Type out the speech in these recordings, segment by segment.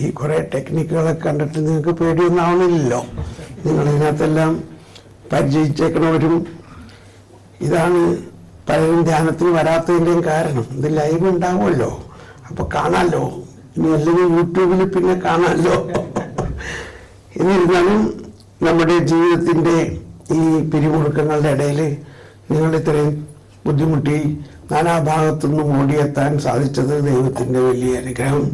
ഈ കുറേ ടെക്നിക്കുകളൊക്കെ കണ്ടിട്ട് നിങ്ങൾക്ക് പേടിയൊന്നും ആവണില്ലല്ലോ. നിങ്ങളിതിനകത്തെല്ലാം പരിചയിച്ചേക്കണവരും ഇതാണ് പലരും ധ്യാനത്തിന് വരാത്തതിൻ്റെയും കാരണം. ഇത് ലൈവ് ഉണ്ടാവുമല്ലോ, അപ്പോൾ കാണാമല്ലോ. ഇനി അല്ലെങ്കിൽ യൂട്യൂബിൽ പിന്നെ കാണാമല്ലോ. എന്നിരുന്നാലും നമ്മുടെ ജീവിതത്തിൻ്റെ ഈ പിരിമുറുക്കങ്ങളുടെ ഇടയിൽ നിങ്ങൾ ഇത്രയും ബുദ്ധിമുട്ടി നാനാഭാഗത്തുനിന്നും ഓടിയെത്താൻ സാധിച്ചത് ദൈവത്തിൻ്റെ വലിയ അനുഗ്രഹം.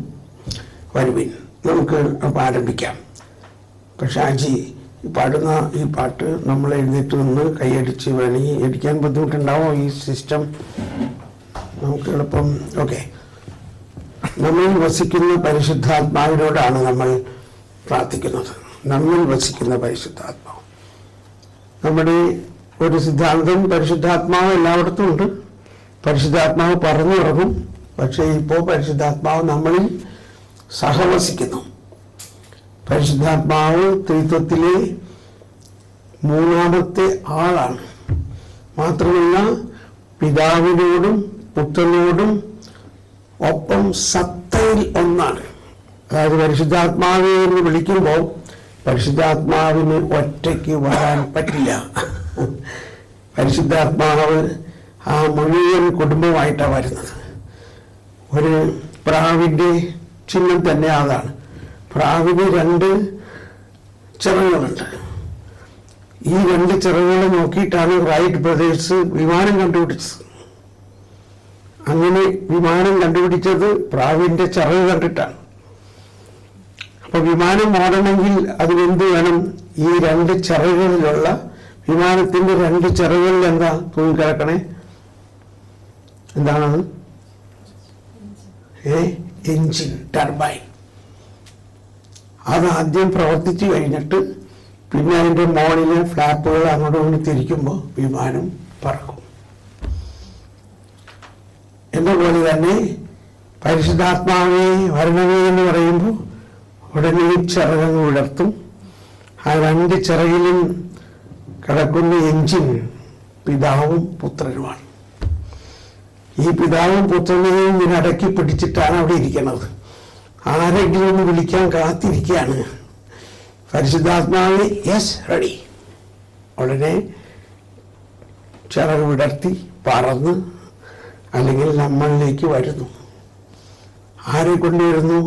വരുവിൻ, നമുക്ക് അപ്പോൾ ആരംഭിക്കാം. പക്ഷേ ആജി പാടുന്ന ഈ പാട്ട് നമ്മൾ എഴുന്നേറ്റ് നിന്ന് കൈയടിച്ച് വേണമെങ്കിൽ അടിക്കാൻ ബുദ്ധിമുട്ടുണ്ടാവോ? ഈ സിസ്റ്റം നമുക്ക് എളുപ്പം. ഓക്കെ, നമ്മൾ വസിക്കുന്ന പരിശുദ്ധാത്മാവിനോടാണ് നമ്മൾ പ്രാർത്ഥിക്കുന്നത്. നമ്മിൽ വസിക്കുന്ന പരിശുദ്ധാത്മാവ്. നമ്മുടെ ഒരു സിദ്ധാന്തം പരിശുദ്ധാത്മാവ് എല്ലായിടത്തും ഉണ്ട്. പരിശുദ്ധാത്മാവ് പറഞ്ഞിറങ്ങും. പക്ഷേ ഇപ്പോൾ പരിശുദ്ധാത്മാവ് നമ്മളിൽ സഹവസിക്കുന്നു. പരിശുദ്ധാത്മാവ് ത്രിത്വത്തിലെ മൂന്നാമത്തെ ആളാണ്. മാത്രമല്ല പിതാവിനോടും പുത്രനോടും ഒപ്പം സത്തയിൽ ഒന്നാണ്. അതായത് പരിശുദ്ധാത്മാവെ എന്ന് വിളിക്കുമ്പോൾ പരിശുദ്ധാത്മാവിന് ഒറ്റയ്ക്ക് വരാൻ പറ്റില്ല. പരിശുദ്ധാത്മാവ് ആ മുഴുവൻ കുടുംബമായിട്ടാണ് വരുന്നത്. ഒരു പ്രാവിൻ്റെ ചിഹ്നം തന്നെ അതാണ്. പ്രാവിന് 2 ചിറകുകളുണ്ട്. ഈ 2 ചിറകുകൾ നോക്കിയിട്ടാണ് റൈറ്റ് ബ്രദേഴ്സ് വിമാനം കണ്ടുപിടിച്ചത്. അങ്ങനെ വിമാനം കണ്ടുപിടിച്ചത് പ്രാവിൻ്റെ ചിറക് കണ്ടിട്ടാണ്. അപ്പൊ വിമാനം ഓടണമെങ്കിൽ അതിനെന്ത് വേണം? ഈ 2 ചിറകുകളിലുള്ള വിമാനത്തിന്റെ 2 ചിറകുകളിൽ എന്താ തൂങ്ങിക്കിടക്കണേ? എന്താണത്? Engine, turbine. അത് ആദ്യം പ്രവർത്തിച്ചു കഴിഞ്ഞിട്ട് പിന്നെ അതിൻ്റെ മോളിലെ ഫ്ലാപ്പുകൾ അങ്ങോട്ടും കൊണ്ട് തിരിക്കുമ്പോൾ വിമാനം പറക്കും. എന്ന പോലെ തന്നെ പരിശുദ്ധാത്മാവേ വരണമേ എന്ന് പറയുമ്പോൾ ഉടനെ ചിറകങ്ങ് വിടർത്തും. ആ 2 ചിറകിലും കിടക്കുന്ന എഞ്ചിൻ പിതാവും പുത്രനുമാണ്. ഈ പിതാവും പുത്രനെയും ഇതിനടക്കി പിടിച്ചിട്ടാണ് അവിടെ ഇരിക്കുന്നത്. ആരെങ്കിലും ഒന്ന് വിളിക്കാൻ കാത്തിരിക്കുകയാണ്. പരിശുദ്ധാത്മാവ് യെസ് റെഡി. ഉടനെ ചിറക് വിടർത്തി പറന്ന് അല്ലെങ്കിൽ നമ്മളിലേക്ക് വരുന്നു. ആരെ കൊണ്ടുവരുന്നു?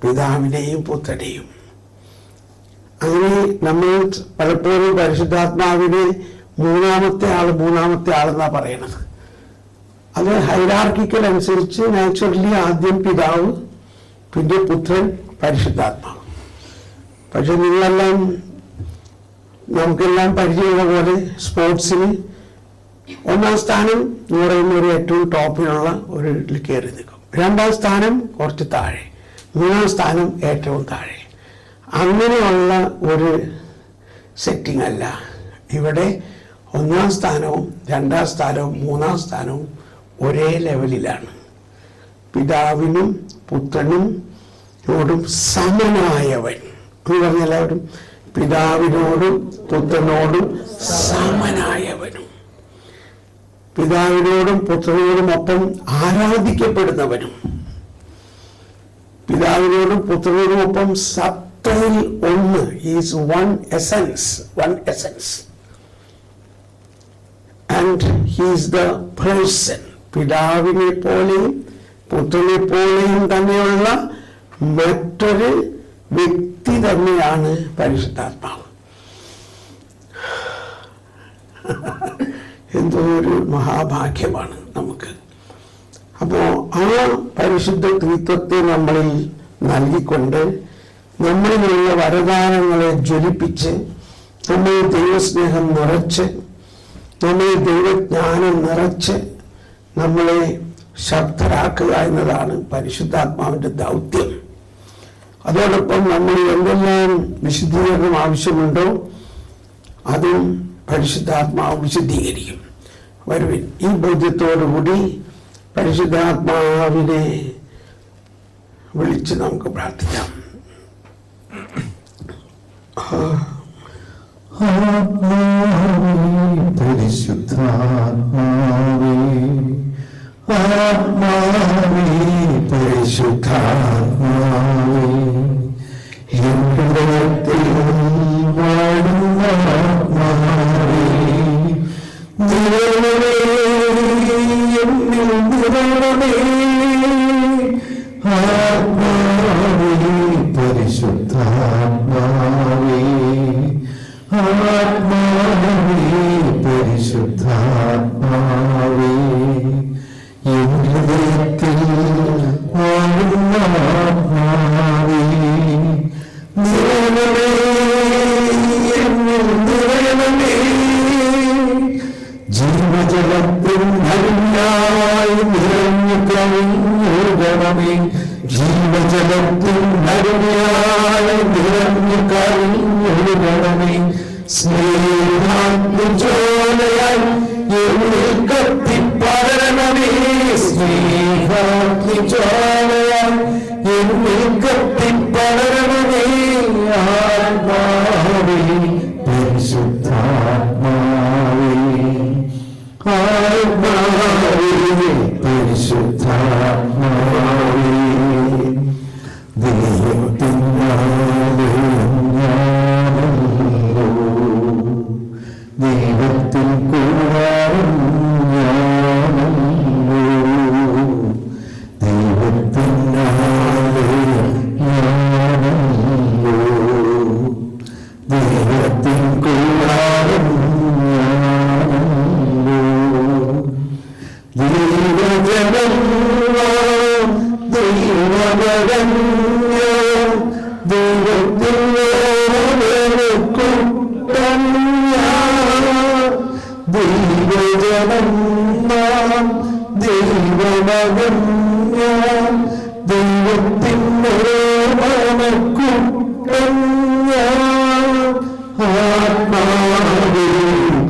പിതാവിനെയും പുത്രനെയും. അങ്ങനെ നമ്മൾ പലപ്പോഴും പരിശുദ്ധാത്മാവിനെ മൂന്നാമത്തെ ആളെന്നാണ് പറയണത്. അത് ഹൈറാർക്കിക്കൽ അനുസരിച്ച് നാച്ചുറലി ആദ്യം പിതാവ്, പിന്നെ പുത്രൻ, പരിശുദ്ധാത്മാവ്. പക്ഷെ നിങ്ങളെല്ലാം നമുക്കെല്ലാം പരിചയമുള്ള പോലെ സ്പോർട്സിന് 1ാം സ്ഥാനം എന്ന് പറയുന്ന ഒരു ഏറ്റവും ടോപ്പിലുള്ള ഒരു ഇതിൽ കയറി നിൽക്കും. 2ാം സ്ഥാനം കുറച്ച് താഴെ, 3ാം സ്ഥാനം ഏറ്റവും താഴെ. അങ്ങനെയുള്ള ഒരു സെറ്റിംഗ് അല്ല ഇവിടെ. 1ാം സ്ഥാനവും 2ാം സ്ഥാനവും 3ാം സ്ഥാനവും ഒരേ ലെവലിലാണ്. പിതാവിനും പുത്രനോടും സമനായവൻ എന്ന് പറഞ്ഞ എല്ലാവരും പിതാവിനോടും പുത്രനോടും സമനായവനും, പിതാവിനോടും പുത്രനോടും ഒപ്പം ആരാധിക്കപ്പെടുന്നവനും, പിതാവിനോടും പുത്രനോടും ഒപ്പം സത്തയിൽ ഒന്ന്. Is one essence and he's the person. പിതാവിനെ പോലെയും പുത്രനെ പോലെയും തന്നെയുള്ള മറ്റൊരു വ്യക്തി തന്നെയാണ് പരിശുദ്ധാത്മാവ്. എന്തോ ഒരു മഹാഭാഗ്യമാണ് നമുക്ക്. അപ്പോൾ ആ പരിശുദ്ധ ത്രിത്വത്തെ നമ്മളിൽ നൽകിക്കൊണ്ട് നമ്മളിലുള്ള വരദാനങ്ങളെ ജ്വലിപ്പിച്ച് നമ്മളിൽ ദൈവസ്നേഹം നിറച്ച് നമ്മളിൽ ദൈവജ്ഞാനം നിറച്ച് നമ്മളെ ശക്തരാക്കുക എന്നതാണ് പരിശുദ്ധാത്മാവിൻ്റെ ദൗത്യം. അതോടൊപ്പം നമ്മൾ എന്തെല്ലാം വിശുദ്ധീകരണം ആവശ്യമുണ്ടോ അതും പരിശുദ്ധാത്മാവ് വിശുദ്ധീകരിക്കും. വരുവിൻ, ഈ ബോധ്യത്തോടുകൂടി പരിശുദ്ധാത്മാവിനെ വിളിച്ച് നമുക്ക് പ്രാർത്ഥിക്കാം. പരിശുദ്ധാത്മാവേ, ആത്മാവേ, പരിശുദ്ധാത്മാവേ, ആത്മാവേ പരിശുദ്ധാത്മാവേ ആത്മാവേ പരിശുദ്ധാത്മാവേ എൻ ഹൃദയത്തിൽ വാഴുന്ന ആത്മാവേ നിറയണമേ എന്നിൽ നിറയണമേ ജീവജലത്തിൽ നരുയായി നിറഞ്ഞു കവിഞ്ഞൊഴുകണമേ ജീവജലത്തിൽ നരുയായി നിറഞ്ഞു കവിഞ്ഞൊഴുകണമേ സ്നേഹാഗ്നിജ്വാലയായി എന്നിൽ കത്തിപ്പടരണമേ സ്നേഹാഗ്നിജ്വാലയായി എന്നിൽ കത്തിപ്പടരണമേ ആത്മാവേ പരിശുദ്ധാത്മാവേ ആത്മാവേ പരിശുദ്ധാത്മാവേ ദൈവത്തിൻ കൂടാരം ഞാനല്ലോ ദൈവത്തിൻ ഞാനല്ലോ ദൈവത്തിൻ കൂടാരം ഞാനല്ലോ ദൈവജനം ദൈവജനം ദൈവത്തിൻ ദൈവജനം നാം ദൈവമകൻ ഞാൻ ദൈവത്തിൻ മനക്കുട്ടൻ ഞാൻ ആത്മാവേ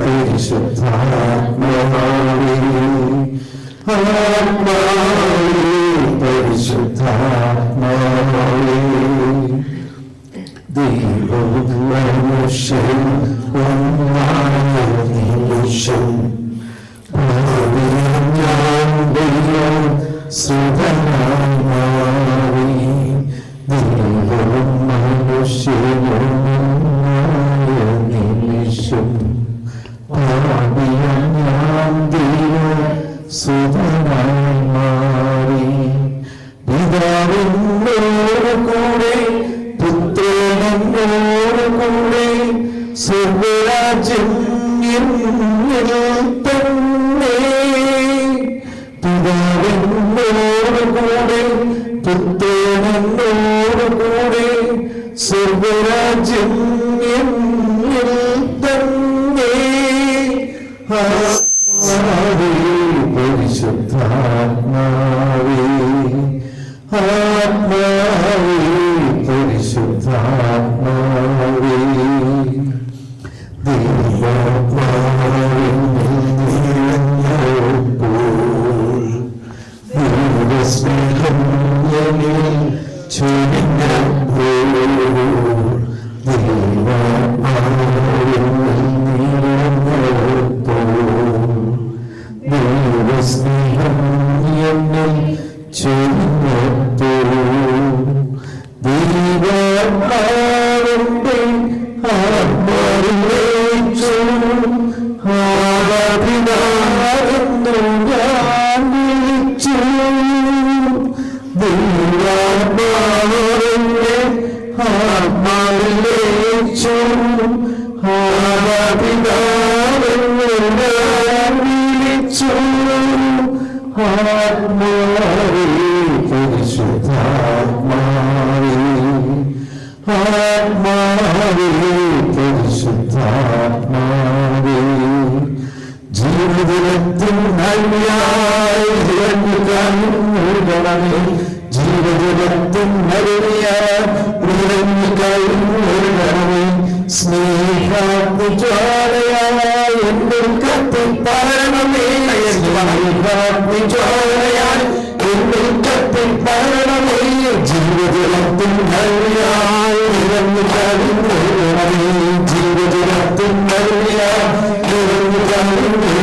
പരിശുദ്ധാത്മാവേ ആത്മാവേ പരിശുദ്ധാത്മാവേ ദൈവവും മനുഷ്യൻ ഒന്നായ നിമിഷം ഞാൻ ദൈവം സുഖമായി മാറി ദൈവവും മനുഷ്യനൊന്നായ നിമിഷം ഞാൻ ദൈവം സുഖമായി മാറി പിതാവിനോട് കൂടെ പുത്രനോട് കൂടെ സ്വർഗ്ഗരാജ്യം എന്നിൽ തന്നെ പിതാവിനോട് കൂടെ പുത്രനോട് കൂടെ സ്വർഗ്ഗരാജ്യം എന്നിൽ തന്നെ ആത്മാവേ പരിശുദ്ധാത്മാവേ ആത്മാവേ പരിശുദ്ധാത്മാവേ സ്നേഹം എന്നിൽ ചൊരിഞ്ഞപ്പോൾ ദൈവസ്നേഹം എന്നിൽ ചൊരിഞ്ഞപ്പോൾ ദൈവമാവന്റെ ആത്മാവിലേച്ചു ആരാധിനാരെന്നു ഞാൻ വിളിച്ചു ദൈവമാവന്റെ ആത്മാവിലേച്ചു ആരാധിനാരെന്നു ഞാൻ വിളിച്ചു ആത്മാവേ പരിശുദ്ധാത്മാവേ ആത്മാവേ പരിശുദ്ധാത്മാവേ ജീവിതത്തിൽ നന്മയായി ഒഴുകണമേ ജീവിതത്തിൽ നന്മയായി ഒഴുകണമേ സ്നേഹാഗ്നിജ്വാലയായി എന്നിൽ കത്തിപ്പടരണമേ സ്നേഹാഗ്നിജ്വാലയായി എന്നിൽ കത്തിപ്പടരണമേ ജീവിതത്തിൽ നന്മയായി ഒഴുകണമേ ജീവിതത്തിൽ നന്മയായി ഒഴുകണമേ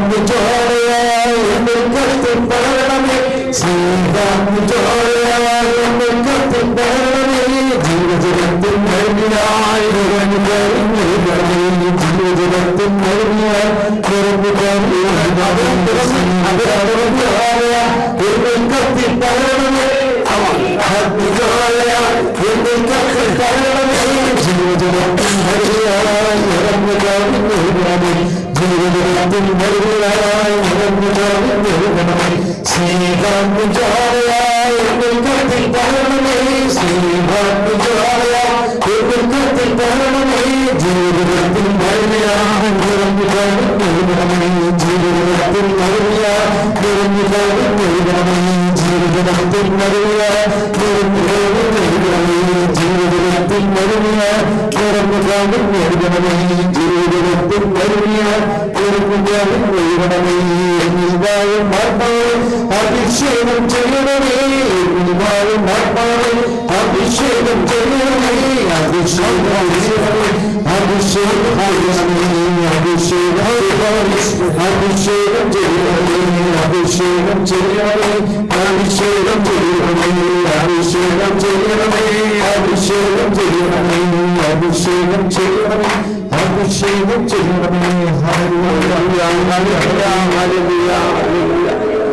സ്നേഹാഗ്നിജ്വാലയായി എന്നിൽ കത്തിപ്പടരണമേ സ്നേഹാഗ്നിജ്വാലയായി എന്നിൽ കത്തിപ്പടരണമേ ജീവിതത്തിൽ നന്മയായി ഒഴുകണമേ ജീവിതത്തിൽ നന്മയായി ഒഴുകണമേ കവിഞ്ഞൊഴുകണമേ ജീവിതത്തിൽ മരുവിലായി നിറഞ്ഞു കവിഞ്ഞൊഴുകണമേ സ്നേഹാത്മജാലയായി കത്തിൽ പകരണമേ സ്നേഹാത്മജാലയായി കത്തിൽ പകരണമേ ജീവിതത്തിൽ മരുവിലായി നിറഞ്ഞു കവിഞ്ഞൊഴുകണമേ ജീവിതത്തിൽ മരുവിലായി നിറഞ്ഞു കവിഞ്ഞൊഴുകണമേ ജീവിതത്തിൽ മരുവിലായി നിറഞ്ഞു കവിഞ്ഞൊഴുകണമേ ജീവിതത്തിൽ മരുവിലായി നിറഞ്ഞു കവിഞ്ഞൊഴുകണമേ ജീവിതത്തിൽ മരുവിലായി നിറഞ്ഞു കവിഞ്ഞൊഴുകണമേ നിൽവായും ആത്മാവും അഭിഷേകം ചെയ്യണമേ നിൽവായും ആത്മാവും അഭിഷേകം ചെയ്യണമേ അഭിഷേകം ചെയ്യണമേ അഭിഷേകം ചെയ്യണമേ അഭിഷേകം ചെയ്യണമേ അഭിഷേകം ചെയ്യണമേ അഭിഷേകം ചെയ്യണമേ അഭിഷേകം ചെയ്യണമേ അഭിഷേകം ചെയ്യണമേ അഭിഷേകം ചെയ്യണമേ അഭിഷേകം ചെയ്യണമേ hallelujah hallelujah hallelujah hallelujah hallelujah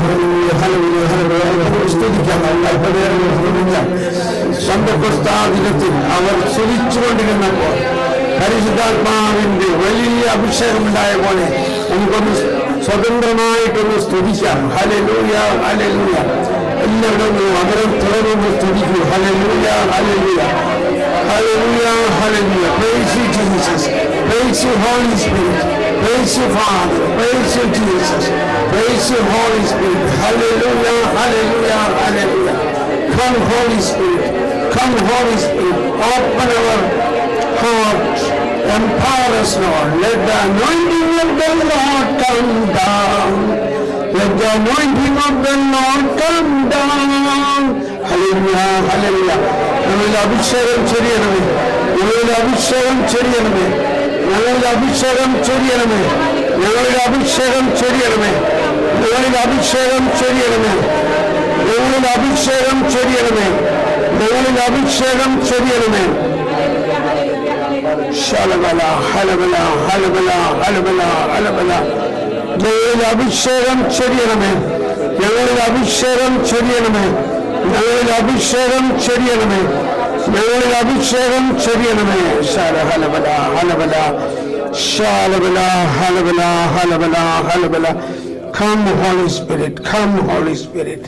hallelujah hallelujah ദിനത്തിൽ അവർ സ്തുതിച്ചുകൊണ്ടിരുന്നപ്പോൾ പരിശുദ്ധാത്മാവിന്റെ വലിയ അഭിഷേകമുണ്ടായ പോലെ നമുക്കൊന്ന് സ്വതന്ത്രമായിട്ടൊന്ന് സ്തുതിക്കാം. Hallelujah hallelujah. എല്ലാവരും അവരും തുറന്നു സ്തുതിക്കൂ. Hallelujah hallelujah hallelujah hallelujah. Praise you Jesus. Praise you Holy Spirit. Praise you Father. Praise you Jesus. Praise you Holy Spirit. Hallelujah hallelujah hallelujah. Come Holy Spirit. Come Holy Spirit. Open our hearts. Empower us, Lord. Let the anointing of the Lord come down. Let the anointing of the Lord come down. Hallelujah, hallelujah. ഞങ്ങളുടെ അഭിഷേകം ചൊരിയണമേ, ഞങ്ങളുടെ അഭിഷേകം ചൊരിയണമേ, ഞങ്ങളുടെ അഭിഷേകം ചൊരിയണമേ, ഞങ്ങളുടെ അഭിഷേകം ചൊരിയണമേ, ഞങ്ങളുടെ അഭിഷേകം ചൊരിയണമേ, ഞങ്ങളുടെ അഭിഷേകം ചൊരിയണമേ, ഞങ്ങളുടെ അഭിഷേകം ചൊരിയണമേ. ശലബല ഹലബല ഹലബല ഹലബല ഹലബല. ഞങ്ങളുടെ അഭിഷേകം ചൊരിയണമേ, ഞങ്ങളുടെ അഭിഷേകം ചൊരിയണമേ, ഞങ്ങളുടെ അഭിഷേകം ചൊരിയണമേ, ഞങ്ങളുടെ അഭിഷേകം ചൊരിയണമേ. ശലഹലബല ഹലബല ശലബല ഹലബല ഹലബല ഹലബല. Come Holy Spirit, come Holy Spirit.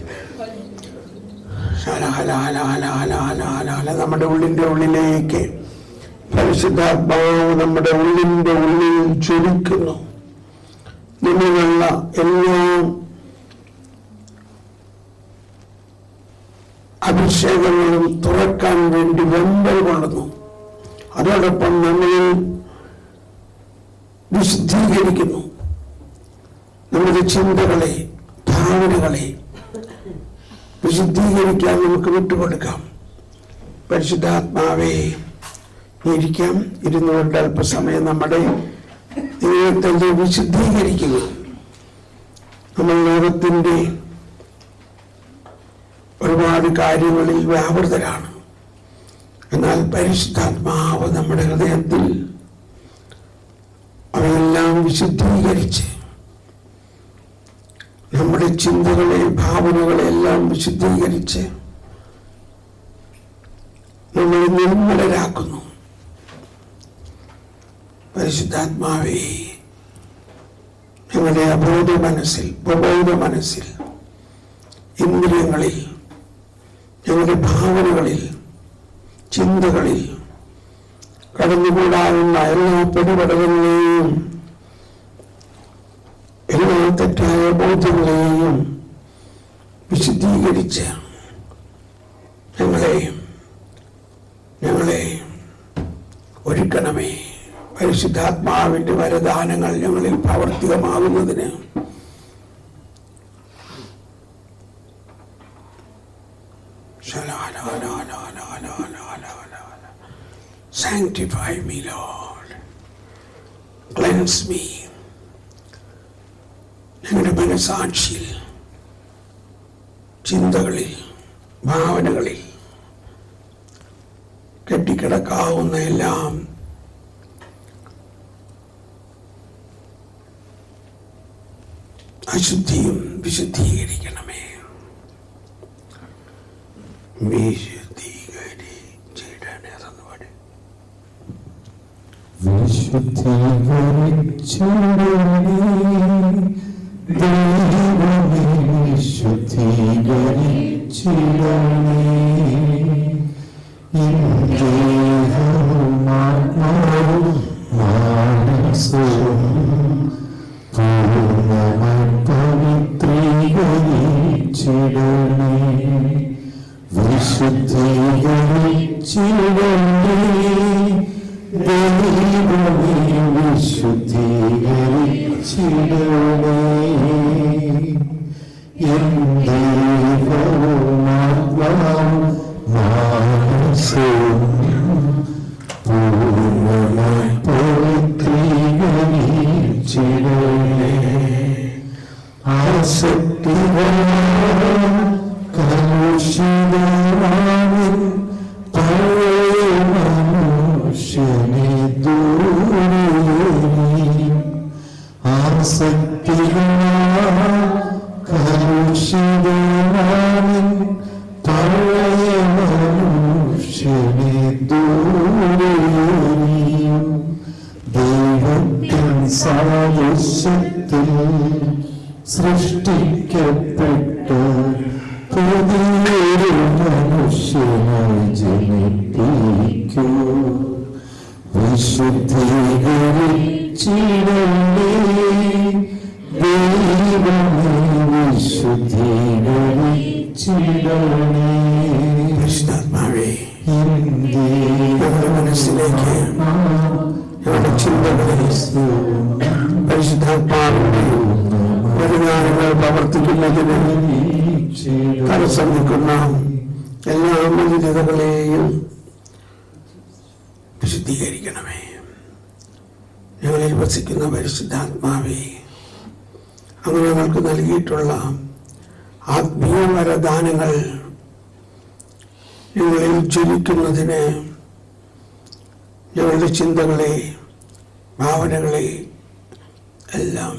നമ്മുടെ ഉള്ളിന്റെ ഉള്ളിലേക്ക് പരിശുദ്ധാത്മാവ് നമ്മുടെ ഉള്ളിന്റെ ഉള്ളിൽ ജ്വലിക്കുന്നു. നിന്നുള്ള എല്ലാം അഭിഷേകങ്ങളും തുറക്കാൻ വേണ്ടി വെമ്പൽ കൊള്ളുന്നു. അതോടൊപ്പം നമ്മളിൽ വിശുദ്ധീകരിക്കുന്നു. നമ്മുടെ ചിന്തകളെ, ഭാവനകളെ വിശുദ്ധീകരിക്കാൻ നമുക്ക് വിട്ടുകൊടുക്കാം. പരിശുദ്ധാത്മാവേ ഇരിക്കാം. ഇരുന്നുകൊണ്ട് അല്പസമയം നമ്മുടെ ജീവിതത്തെ വിശുദ്ധീകരിക്കുക. നമ്മൾ ലോകത്തിൻ്റെ ഒരുപാട് കാര്യങ്ങളിൽ വ്യാപൃതരാണ്. എന്നാൽ പരിശുദ്ധാത്മാവ് നമ്മുടെ ഹൃദയത്തിൽ അവയെല്ലാം വിശുദ്ധീകരിച്ച് നമ്മുടെ ചിന്തകളെ, ഭാവനകളെ എല്ലാം വിശുദ്ധീകരിച്ച് നമ്മളെ നിർമ്മലരാക്കുന്നു. പരിശുദ്ധാത്മാവേ ഞങ്ങളുടെ അബോധ മനസ്സിൽ, പ്രബോധ മനസ്സിൽ, ഇന്ദ്രിയങ്ങളിൽ, ഞങ്ങളുടെ ഭാവനകളിൽ, ചിന്തകളിൽ കടന്നുകൂടാവുന്ന എല്ലാ പിടിപെടലുകളെയും എല്ലാ തെറ്റായ ബോധ്യങ്ങളെയും വിശുദ്ധീകരിച്ച് ഞങ്ങളെ ഒരുക്കണമേ. പരിശുദ്ധാത്മാവിന്റെ വരദാനങ്ങൾ ഞങ്ങളിൽ പ്രാവർത്തികമാകുന്നതിന് Sanctify me, Lord. Cleanse me. ഞങ്ങളുടെ മനസാക്ഷിയിൽ, ചിന്തകളിൽ, ഭാവനകളിൽ കെട്ടിക്കിടക്കാവുന്ന എല്ലാം അശുദ്ധിയും വിശുദ്ധീകരിക്കണമേ. വിശുദ്ധീകരിച്ചിടണേ. അതൊന്നുപാട് സൃഷ്ടിക്കപ്പെട്ട പുതിയൊരു മനുഷ്യനെ ജനിപ്പിക്കൂ. വിശുദ്ധീകരിച്ചിടണേ ദൈവമേ, വിശുദ്ധീകരിച്ചിടണേ. പരിശുദ്ധാത്മാവേ, ഞങ്ങളുടെ മനസ്സിലേക്ക്, ഞങ്ങളുടെ ചിന്തകളിൽ പരിശുദ്ധാത്മാവിന്റെ പരിഹാരങ്ങൾ പ്രവർത്തിക്കുന്നതിന് തടസ്സം നിൽക്കുന്ന എല്ലാ മലിനതകളെയും വിശുദ്ധീകരിക്കണമേ. ഞങ്ങളിൽ വസിക്കുന്ന പരിശുദ്ധാത്മാവേ, അങ്ങ് ഞങ്ങൾക്ക് നൽകിയിട്ടുള്ള ആത്മീയ വരദാനങ്ങൾ ഞങ്ങളിൽ ജ്വലിക്കുന്നതിന് ഞങ്ങളുടെ ചിന്തകളെ, ഭാവനകളെ എല്ലാം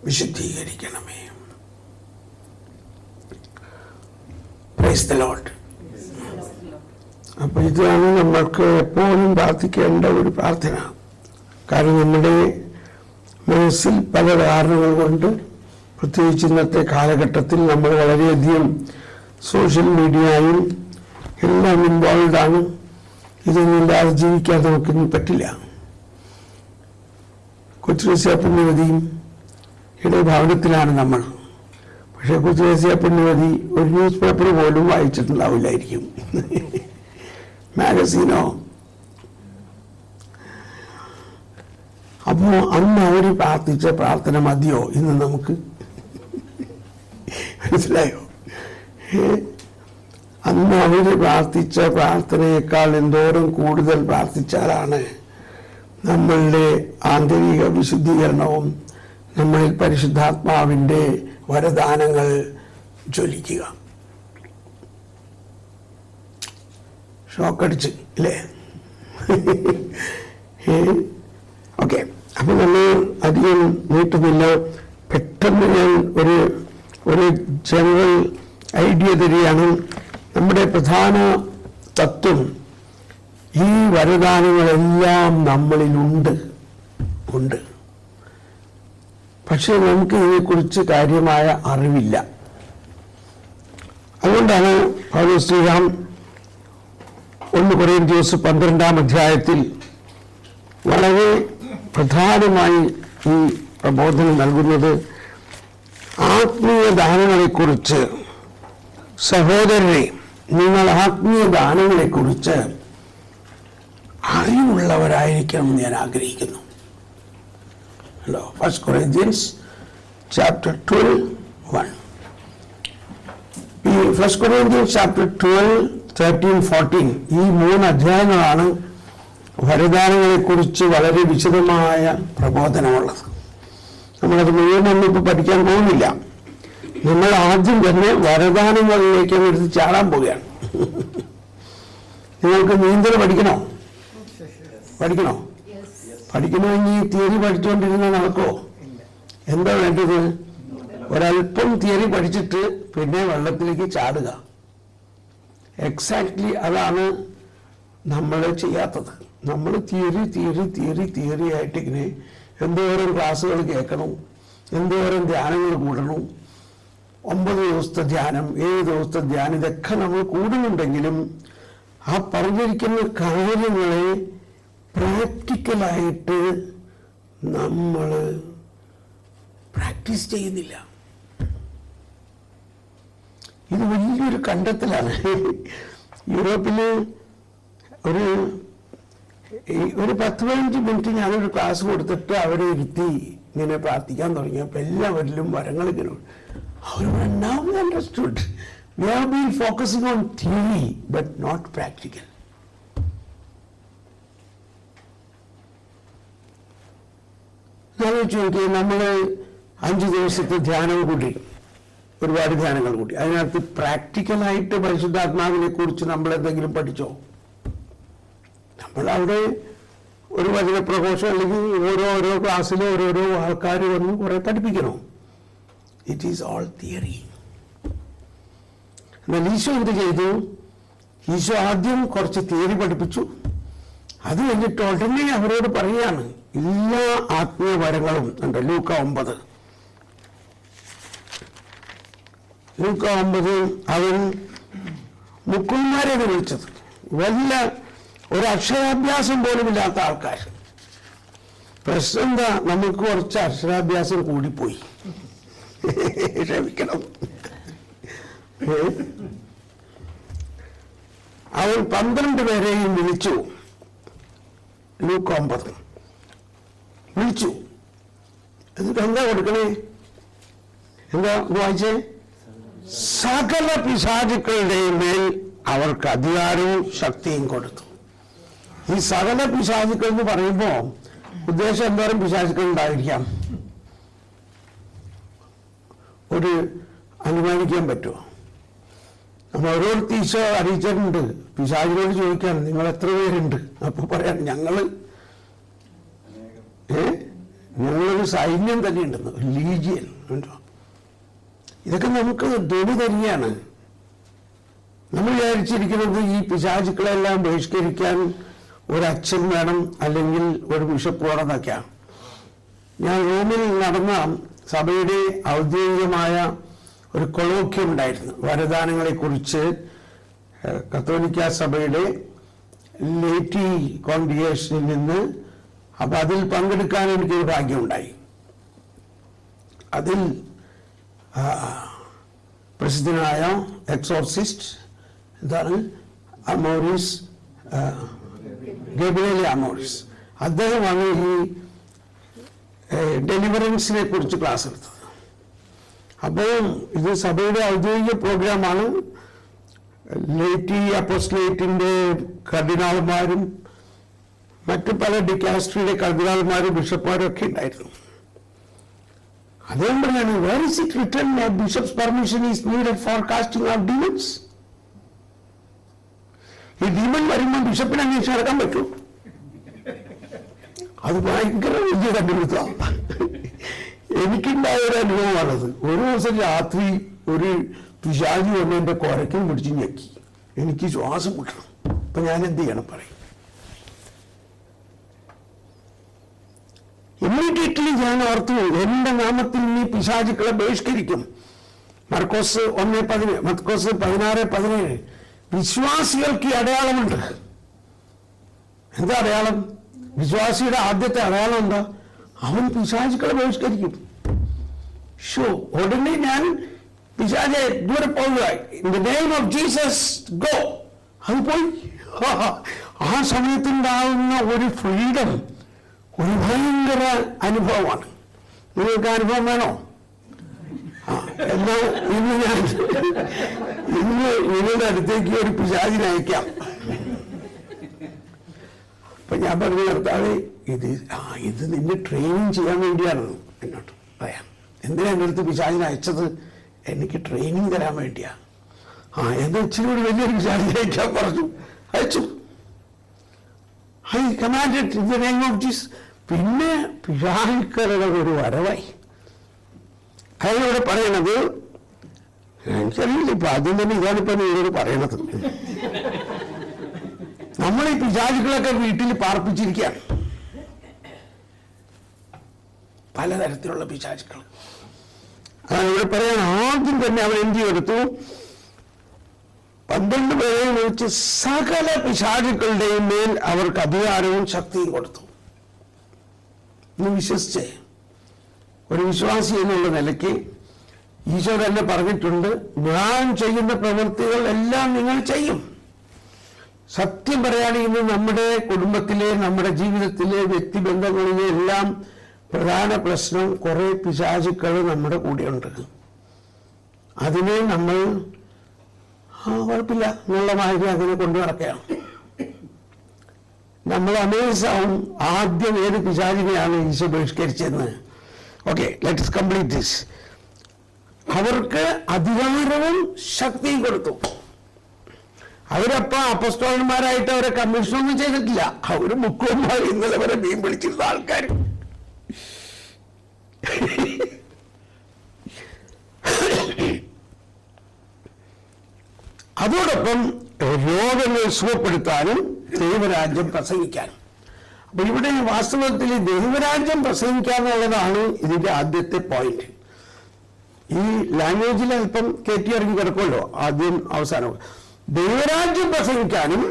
വിശുദ്ധീകരിക്കണമേ. Price the Lord. അപ്പോൾ ഇതാണ് നമ്മൾക്ക് എപ്പോഴും പ്രാർത്ഥിക്കേണ്ട ഒരു പ്രാർത്ഥന. കാരണം നമ്മുടെ മനസ്സിൽ പല കാരണങ്ങൾ കൊണ്ട്, പ്രത്യേകിച്ച് ഇന്നത്തെ കാലഘട്ടത്തിൽ നമ്മൾ വളരെയധികം സോഷ്യൽ മീഡിയയും എല്ലാം ഇൻവോൾവാണ്. ഇതൊന്നും ഇല്ലാതെ ജീവിക്കാൻ നമുക്കിന്ന് പറ്റില്ല. കൊച്ചുരസ്യ പുണ്യവതിയും ഭവനത്തിലാണ് നമ്മൾ. പക്ഷെ കൊച്ചുരസ്യ പുണ്യവതി ഒരു ന്യൂസ് പേപ്പർ പോലും വായിച്ചിട്ടുണ്ടാവില്ലായിരിക്കും, മാഗസീനോ. അപ്പോൾ അന്ന് അവർ പ്രാർത്ഥിച്ച പ്രാർത്ഥന മതിയോ ഇന്ന് നമുക്ക്? മനസ്സിലായോ? അന്ന് അവർ പ്രാർത്ഥിച്ച പ്രാർത്ഥനയേക്കാൾ എന്തോരം കൂടുതൽ പ്രാർത്ഥിച്ചാലാണ് നമ്മളുടെ ആന്തരിക വിശുദ്ധീകരണവും നമ്മളിൽ പരിശുദ്ധാത്മാവിൻ്റെ വരദാനങ്ങൾ ജ്വലിക്കുക. ഷോക്കടിച്ച് അല്ലേ? ഓക്കെ, അപ്പം നമ്മൾ അധികം നീട്ടുന്നില്ല. പെട്ടെന്ന് ഞാൻ ഒരു ജനറൽ ഐഡിയ തരികയാണ്. നമ്മുടെ പ്രധാന തത്വം, ഈ വരദാനങ്ങളെല്ലാം നമ്മളിലുണ്ട്. പക്ഷെ നമുക്ക് ഇതിനെക്കുറിച്ച് കാര്യമായ അറിവില്ല. അതുകൊണ്ടാണ് പൗലോസ് ശ്രീരാം 1 കൊരിന്ത്യർ 12 അധ്യായത്തിൽ വളരെ പ്രധാനമായി ഈ പ്രബോധനം നൽകുന്നത്. ആത്മീയ ദാനങ്ങളെക്കുറിച്ച്, സഹോദരനെ, നിങ്ങൾ ആത്മീയ ദാനങ്ങളെക്കുറിച്ച് അറിവുള്ളവരായിരിക്കണം ഞാൻ ആഗ്രഹിക്കുന്നു. Hello, 1 Corinthians chapter 12:1. 1 Corinthians chapter 12 13, 14 ഈ 3 അധ്യായങ്ങളാണ് വരദാനങ്ങളെക്കുറിച്ച് വളരെ വിശദമായ പ്രബോധനമുള്ളത്. നമ്മളത് മുഴുവനൊന്നും ഇപ്പോൾ പഠിക്കാൻ പോകുന്നില്ല. നമ്മൾ ആദ്യം തന്നെ വരദാനങ്ങളിലേക്ക് എടുത്ത് ചാടാൻ പോവുകയാണ്. നിങ്ങൾക്ക് നീന്തൽ പഠിക്കണോ? പഠിക്കണമെങ്കിൽ തിയറി പഠിച്ചുകൊണ്ടിരുന്നാൽ നടക്കുമോ? എന്താ വേണ്ടത്? ഒരല്പം തിയറി പഠിച്ചിട്ട് പിന്നെ വെള്ളത്തിലേക്ക് ചാടുക. എക്സാക്ട്ലി അതാണ് നമ്മൾ ചെയ്യാത്തത്. നമ്മൾ തിയറി ആയിട്ട് ഇങ്ങനെ എന്തോരം ക്ലാസ്സുകൾ കേൾക്കണം, എന്തോരം ധ്യാനങ്ങൾ കൂടണം, 9 ദിവസത്തെ ധ്യാനം, 7 ദിവസത്തെ ധ്യാനം, ഇതൊക്കെ നമ്മൾ കൂടുന്നുണ്ടെങ്കിലും ആ പറഞ്ഞിരിക്കുന്ന കാര്യങ്ങളെ പ്രാക്ടിക്കലായിട്ട് നമ്മൾ പ്രാക്ടീസ് ചെയ്യുന്നില്ല. ഇത് വലിയൊരു കണ്ടെത്തലാണ്. യൂറോപ്പിൽ ഒരു 10-15 മിനിറ്റ് ഞാനൊരു ക്ലാസ് കൊടുത്തിട്ട് അവരെ ഇരുത്തി ഇങ്ങനെ പ്രാർത്ഥിക്കാൻ തുടങ്ങിയപ്പോൾ എല്ലാവരിലും വരങ്ങൾ ഇങ്ങനെ അവർ now we understood. We have been focusing on theory but not practical. ആലോചിച്ച് നോക്കി, നമ്മൾ 5 ദിവസത്തെ ധ്യാനം കൂട്ടി, ഒരുപാട് ധ്യാനങ്ങൾ കൂട്ടി, അതിനകത്ത് പ്രാക്ടിക്കലായിട്ട് പരിശുദ്ധാത്മാവിനെ കുറിച്ച് നമ്മൾ എന്തെങ്കിലും പഠിച്ചോ? നമ്മളവിടെ ഒരു വചന പ്രഘോഷം അല്ലെങ്കിൽ ഓരോ ക്ലാസ്സിൽ ഓരോരോ ആൾക്കാർ വന്ന് കുറെ പഠിപ്പിക്കണോ? It is all theory. എന്നാൽ ഈശോ എന്ത് ചെയ്തു? ഈശോ ആദ്യം കുറച്ച് തിയറി പഠിപ്പിച്ചു. അത് കഴിഞ്ഞിട്ട് ഉടനെ അവരോട് പറയുകയാണ് എല്ലാ ആത്മീയ വരങ്ങളും ഉണ്ട്. ലൂക്ക 9 അവൻ മുക്കുന്മാരെ വിളിച്ചത് വല്ല ഒരു അക്ഷരാഭ്യാസം പോലും ഇല്ലാത്ത ആൾക്കാർ. പ്രശ്നം എന്താ? നമുക്ക് കുറച്ച് അക്ഷരാഭ്യാസം കൂടിപ്പോയി, ക്ഷമിക്കണം. അവൻ 12 പേരെയും വിളിച്ചു. ലൂക്ക 9 വിളിച്ചു. എന്നിട്ട് എന്താ കൊടുക്കണേ? എന്താ വായിച്ചേ? സകല പിശാചുക്കളുടെയും മേൽ അവർക്ക് അധികാരവും ശക്തിയും കൊടുത്തു. ഈ സകല പിശാചുക്കൾ എന്ന് പറയുമ്പോൾ ഉദ്ദേശം എന്തോരം പിശാചുക്കൾ ഉണ്ടായിരിക്കാം? ഒരു അനുമാനിക്കാൻ പറ്റുമോ? നമ്മൾ ഓരോരുത്തർ ഈശോ അറിയിച്ചിട്ടുണ്ട്. പിശാചിനോട് ചോദിക്കാൻ നിങ്ങൾ എത്ര പേരുണ്ട്? അപ്പൊ പറയാൻ ഞങ്ങളൊരു സൈന്യം തന്നെ ഉണ്ടെന്ന്, ലീജിയൻ. ഇതൊക്കെ നമുക്ക് തൊലി തരികയാണ്. നമ്മൾ വിചാരിച്ചിരിക്കുന്നത് ഈ പിശാചുക്കളെല്ലാം ബഹിഷ്കരിക്കാൻ ഒരച്ഛൻ വേണം, അല്ലെങ്കിൽ ഒരു ബിഷപ്പ് വേണം എന്നൊക്കെയാണ്. ഞാൻ റോമിൽ നടന്ന സഭയുടെ ഔദ്യോഗികമായ ഒരു കൊളോക്യം ഉണ്ടായിരുന്നു വരദാനങ്ങളെക്കുറിച്ച്. കത്തോലിക്ക സഭയുടെ ലേറ്റി കോൺഗ്രിഗേഷനിൽ നിന്ന്. അപ്പം അതിൽ പങ്കെടുക്കാൻ എനിക്കൊരു ഭാഗ്യമുണ്ടായി. അതിൽ പ്രസിദ്ധനായ എക്സോർസിസ്റ്റ് എന്താണ് അമോറിസ്, ഗബ്രിയേൽ അമോറിസ്, അദ്ദേഹമാണ് ഈ ഡെലിവറൻസിനെ കുറിച്ച് ക്ലാസ് എടുത്തത്. അപ്പോൾ ഇത് സഭയുടെ ഔദ്യോഗിക പ്രോഗ്രാമാണ്. ലേറ്റി അപ്പോസ്റ്റലേറ്റിൻ്റെ കർദിനാൾമാരും മറ്റു പല ഡിക്കാസ്ട്രിയുടെ കർദിനാൾമാരും ബിഷപ്പ്മാരും ഒക്കെ ഉണ്ടായിരുന്നു. അദ്ദേഹം പറയാണ്, where is it written that bishop's permission is needed for casting out demons? ഈ ഡീമൺ വരുമ്പോൾ ബിഷപ്പിനെ അന്വേഷിച്ച് നടക്കാൻ പറ്റൂ? അത് ഭയങ്കര വലിയ കണ്ടുപിടുത്തം. എനിക്കുണ്ടായ ഒരു അനുഭവമാണത്. ഒരു ദിവസം രാത്രി ഒരു പിശാചി വന്ന് എൻ്റെ കുരയ്ക്കും പിടിച്ച് ഞെക്കി. എനിക്ക് ശ്വാസം മുട്ടണം. അപ്പൊ ഞാൻ എന്ത് ചെയ്യണം പറയും? ഇമ്മീഡിയറ്റ്ലി ഞാൻ ഓർത്തു, എന്റെ നാമത്തിൽ നീ പിശാചുക്കളെ ബഹിഷ്കരിക്കും. മർക്കോസ് 16:17. വിശ്വാസികൾക്ക് ഈ അടയാളമുണ്ട്. എന്താ അടയാളം? വിശ്വാസിയുടെ ആദ്യത്തെ അടയാളം എന്താ? അവൻ പിശാചുക്കളെ ബഹിഷ്കരിക്കും. ഉടനെ ഞാൻ പിശാചെ ദൂരെ പോകുക, in the name of Jesus go. അത് പോയി. ആ സമയത്തുണ്ടാകുന്ന ഒരു ഫ്രീഡം ഒരു ഭയങ്കര അനുഭവമാണ്. നിങ്ങൾക്ക് അനുഭവം വേണോ? എന്നാൽ ഇന്ന് നിങ്ങളുടെ അടുത്തേക്ക് ഒരു പിശാചിനെ അയക്കാം. അപ്പൊ ഞാൻ പറഞ്ഞു, കർത്താവേ, ഇത് നിന്നെ ട്രെയിനിങ് ചെയ്യാൻ വേണ്ടിയാണ് എന്നോട് പറയാം. എന്തിനാ എൻ്റെ അടുത്ത് പിശാചിനെ അയച്ചത്? എനിക്ക് ട്രെയിനിങ് തരാൻ വേണ്ടിയാ. എന്താ ഇച്ചിരി കൂടി വലിയൊരു പിശാചിനെ അയക്കാൻ പറഞ്ഞു, അയച്ചു. I commanded in the name of Jesus. പിന്നെ പിശാചുക്കളുടെ ഒരു വരവായി. അതിനോട് പറയണത് എനിക്കറിയില്ല, ഇപ്പൊ ആദ്യം തന്നെ ഇതാണിപ്പോ നിങ്ങളോട് പറയണത്. നമ്മൾ ഈ പിശാചുക്കളൊക്കെ വീട്ടിൽ പാർപ്പിച്ചിരിക്കുകയാണ്, പലതരത്തിലുള്ള പിശാചുക്കൾ. അതാണ് ഇവിടെ പറയാൻ. ആദ്യം തന്നെ അവൻ എന്ത് എടുത്തു? 12 പേരെ വിളിച്ച് സകല പിശാചുക്കളുടെയും മേൽ അവർക്ക് അധികാരവും ശക്തിയും കൊടുത്തു. ഇന്ന് വിശ്വസിച്ചേ, ഒരു വിശ്വാസി എന്നുള്ള നിലയ്ക്ക് ഈശോ തന്നെ പറഞ്ഞിട്ടുണ്ട്, ഞാൻ ചെയ്യുന്ന പ്രവൃത്തികൾ എല്ലാം നിങ്ങൾ ചെയ്യും. സത്യം പറയുകയാണെങ്കിൽ നമ്മുടെ കുടുംബത്തിലെ, നമ്മുടെ ജീവിതത്തിലെ, വ്യക്തിബന്ധങ്ങളിലെ എല്ലാം പ്രധാന പ്രശ്നം കുറെ പിശാചുക്കൾ നമ്മുടെ കൂടെയുണ്ട്. അതിനെ നമ്മൾ കുഴപ്പമില്ല എന്നുള്ള മാതിരി അതിനെ കൊണ്ടു നടക്കുകയാണ്. നമ്മൾ അമേസാവും ആദ്യം ഏത് പിശാചിനെയാണ് ഈശോ ബഹിഷ്കരിച്ചതെന്ന്. Okay, let's complete this. അവർക്ക് അധികാരവും ശക്തിയും കൊടുത്തു. അവരപ്പ അപ്പസ്തോലന്മാരായിട്ട് അവരെ കമ്മീഷനൊന്നും ചെയ്തിട്ടില്ല. അവര് മുക്കുവന്മാർ, ഇന്നലെ വരെ മീൻ പിടിച്ചിരുന്ന ആൾക്കാർ. അതോടൊപ്പം രോഗങ്ങൾ സുഖപ്പെടുത്താനും ദൈവരാജ്യം പ്രസംഗിക്കാനും. അപ്പൊ ഇവിടെ വാസ്തവത്തിൽ ദൈവരാജ്യം പ്രസംഗിക്കാന്നുള്ളതാണ് ഇതിന്റെ ആദ്യത്തെ പോയിന്റ്. ഈ ലാംഗ്വേജിൽ അല്പം കയറ്റി ഇറങ്ങി കിടക്കുമല്ലോ, ആദ്യം അവസാനം. ദൈവരാജ്യം പ്രസംഗിക്കാനും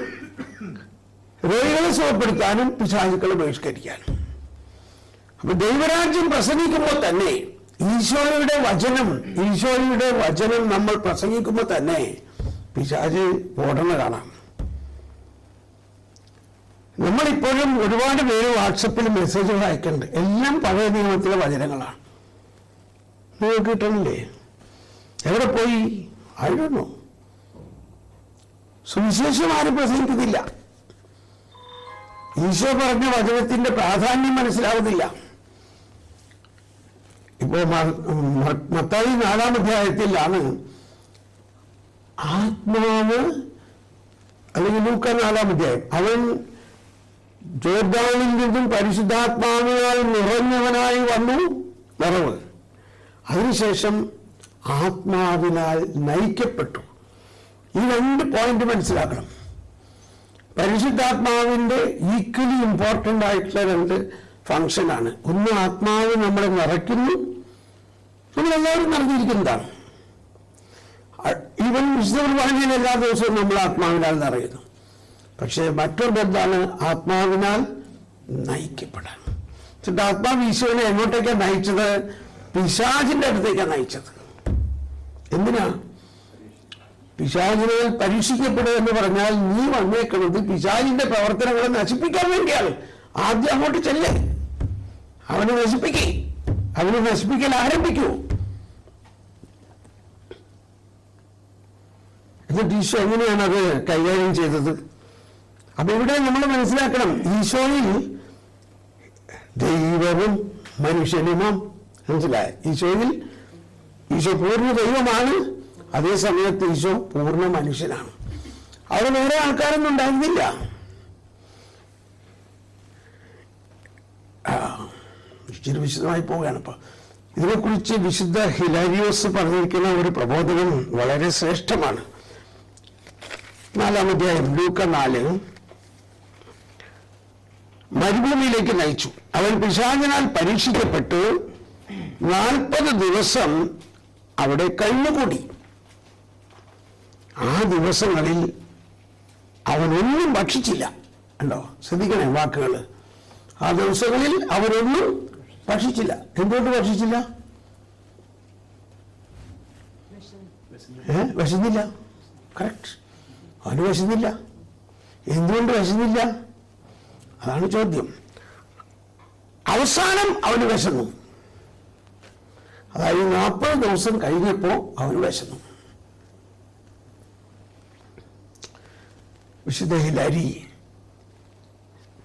രോഗികളെ സുഖപ്പെടുത്താനും പിശാചുക്കളെ ബഹിഷ്കരിക്കാനും. അപ്പൊ ദൈവരാജ്യം പ്രസംഗിക്കുമ്പോൾ തന്നെ ഈശോയുടെ വചനം നമ്മൾ പ്രസംഗിക്കുമ്പോൾ തന്നെ പിശാച് ഓടണ കാണാം. നമ്മളിപ്പോഴും ഒരുപാട് പേര് വാട്സപ്പിൽ മെസ്സേജുകൾ അയക്കുന്നുണ്ട്. എല്ലാം പഴയ നിയമത്തിലെ വചനങ്ങളാണ്. നിങ്ങൾക്ക് കിട്ടണില്ലേ? എവിടെ പോയി? ആയിരുന്നു സുവിശേഷം ആരും പ്രസംഗിക്കുന്നില്ല. ഈശോ പറഞ്ഞ വചനത്തിന്റെ പ്രാധാന്യം മനസ്സിലാവുന്നില്ല. ഇപ്പോ മത്തായി 4-ാം അധ്യായത്തിലാണ് ആത്മാവ്, അല്ലെങ്കിൽ ലൂക്ക 4-ാം അധ്യായം, അവൻ ജോർദാനിൽ നിന്നും പരിശുദ്ധാത്മാവിനാൽ നിറഞ്ഞവനായി വന്നു, നിറവ്. അതിനുശേഷം ആത്മാവിനാൽ നയിക്കപ്പെട്ടു. ഈ 2 പോയിന്റ് മനസ്സിലാക്കണം. പരിശുദ്ധാത്മാവിന്റെ ഈക്വലി ഇമ്പോർട്ടൻ്റ് ആയിട്ടുള്ള 2 ഫംഗ്ഷനാണ്. ഒന്ന്, ആത്മാവ് നമ്മളെ നിറയ്ക്കുന്നു, നമ്മളെല്ലാവരും നിറഞ്ഞിരിക്കുന്നതാണ്. ഈവൻ വിശുദ്ധ കുർബാനയിൽ എല്ലാ ദിവസവും നമ്മൾ ആത്മാവിനാൽ നിറയുന്നു. പക്ഷേ മറ്റൊരു എന്താണ്? ആത്മാവിനാൽ നയിക്കപ്പെടാൻ. ആത്മാവ് ഈശോനെ എങ്ങോട്ടേക്കാണ് നയിച്ചത്? പിശാചിന്റെ അടുത്തേക്കാണ് നയിച്ചത്. എന്തിനാ? പിശാചിനാൽ പരീക്ഷിക്കപ്പെടുക എന്ന് പറഞ്ഞാൽ നീ വന്നേക്കുന്നത് പിശാചിന്റെ പ്രവർത്തനങ്ങളെ നശിപ്പിക്കാൻ വേണ്ടിയാണ്. ആദ്യം അങ്ങോട്ട് ചെല്ലേ, അവനെ നശിപ്പിക്കേ, അവനെ നശിപ്പിക്കൽ ആരംഭിക്കൂ. എന്നിട്ട് ഈശോ എങ്ങനെയാണ് അത് കൈകാര്യം ചെയ്തത്? അപ്പൊ ഇവിടെ നമ്മൾ മനസ്സിലാക്കണം, ഈശോയിൽ ദൈവവും മനുഷ്യനുമാം. മനസ്സിലായ? ഈശോ പൂർണ്ണ ദൈവമാണ്, അതേ സമയത്ത് ഈശോ പൂർണ്ണ മനുഷ്യനാണ്. അവിടെ വേറെ ആൾക്കാരൊന്നും ഉണ്ടായിരുന്നില്ല. ഇച്ചിരി വിശദമായി പോവുകയാണ്. ഇപ്പൊ ഇതിനെക്കുറിച്ച് വിശുദ്ധ ഹിലാരിയോസ് പറഞ്ഞിരിക്കുന്ന ഒരു പ്രബോധനം വളരെ ശ്രേഷ്ഠമാണ്. 4-ാം അധ്യായം, ലൂക്ക 4. മരുഭൂമിയിലേക്ക് നയിച്ചു. അവൻ പിശാചിനാൽ പരീക്ഷിക്കപ്പെട്ട് 40 ദിവസം അവിടെ കഴിഞ്ഞുകൂടി. ആ ദിവസങ്ങളിൽ അവനൊന്നും ഭക്ഷിച്ചില്ല. ഉണ്ടോ? ശ്രദ്ധിക്കണേ വാക്കുകൾ. ആ ദിവസങ്ങളിൽ അവരൊന്നും ഭക്ഷിച്ചില്ല. എന്തുകൊണ്ട് ഭക്ഷിച്ചില്ല? വിശന്നില്ല. കറക്റ്റ്, അവന് വിശന്നില്ല. എന്തുകൊണ്ട് വിശന്നില്ല? അതാണ് ചോദ്യം. അവസാനം അവന് വിശന്നു. അതായത് 40 ദിവസം കഴിഞ്ഞപ്പോൾ അവന് വിശന്നു. വിശുദ്ധ ഹിലാരി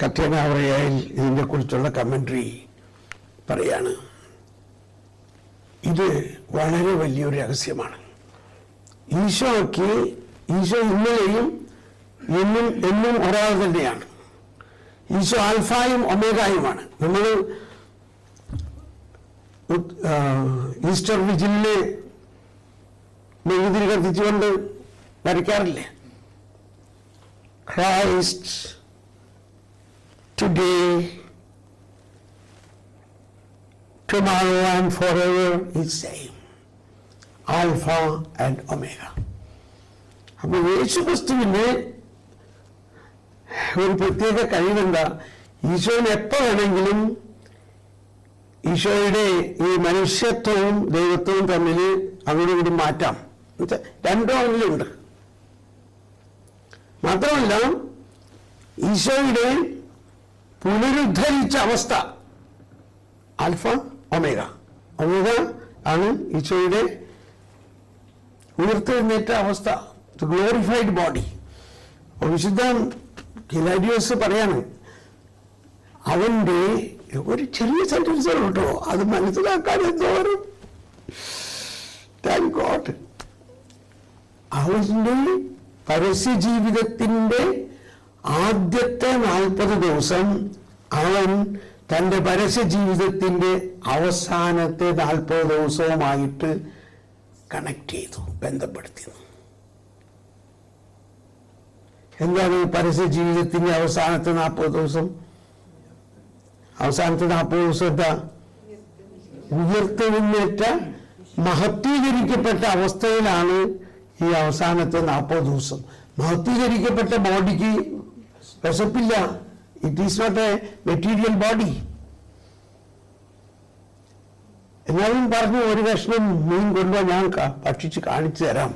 കത്തേനാവറയായിൽ ഇതിനെ കുറിച്ചുള്ള കമന്ററി പറയാണ്. ഇത് വളരെ വലിയൊരു രഹസ്യമാണ്. ഈശോ ഇന്നലെയും എന്നും ഒരാൾ തന്നെയാണ്. ഈശോ ആൽഫായും ഒമേഗായുമാണ്. നമ്മൾ ഈസ്റ്റർ വിജിലിനെ മെഴുകുതിരി കത്തിച്ചുകൊണ്ട് വരയ്ക്കാറില്ലേ? Christ today, tomorrow and forever is same. Alpha and Omega. അപ്പോൾ യേശുക്രിസ്തുവിന് ഒരു പ്രത്യേക കഴിവെന്താ? ഈശോന് എപ്പോൾ വേണമെങ്കിലും ഈശോയുടെ ഈ മനുഷ്യത്വവും ദൈവത്വവും തമ്മിൽ അങ്ങോട്ടും ഇങ്ങോട്ടും മാറ്റാം. രണ്ടോ ഒന്നിലുണ്ട്. മാത്രമല്ല ഈശോയുടെ പുനരുദ്ധരിച്ച അവസ്ഥ ആൽഫ ഒമേഗ ആണ് ഈശോയുടെ ഉയർത്തെഴുന്നേറ്റ അവസ്ഥ, ഗ്ലോറിഫൈഡ് ബോഡി. വിശുദ്ധ ഹിലാരിയോസ് പറയാണ്, അവന്റെ ഒരു ചെറിയ സെന്റൻസ് കേട്ടോ, അത് മനസ്സിലാക്കാൻ എന്തോരും താങ്ക് ഗോഡ്. അവന്റെ പരസ്യ ജീവിതത്തിന്റെ ആദ്യത്തെ 40 ദിവസം അവൻ തൻ്റെ പരസ്യ ജീവിതത്തിന്റെ അവസാനത്തെ 40 ദിവസവുമായിട്ട് കണക്ട് ചെയ്തു, ബന്ധപ്പെടുത്തി. എന്താണ് പരസ്യ ജീവിതത്തിന്റെ അവസാനത്തെ 40 ദിവസം? അവസാനത്തെ 40 ദിവസം എന്താ? ഉയർത്തെഴുന്നേറ്റ മഹത്വീകരിക്കപ്പെട്ട അവസ്ഥയിലാണ് ഈ അവസാനത്തെ 40 ദിവസം. മഹത്വീകരിക്കപ്പെട്ട ബോഡിക്ക് വിശപ്പില്ല. It is not a material body. എന്നാലും പറഞ്ഞു, ഒരു കഷ്ണം മീൻ കൊണ്ടുപോയി ഞാൻ ഭക്ഷിച്ച് കാണിച്ചു തരാം.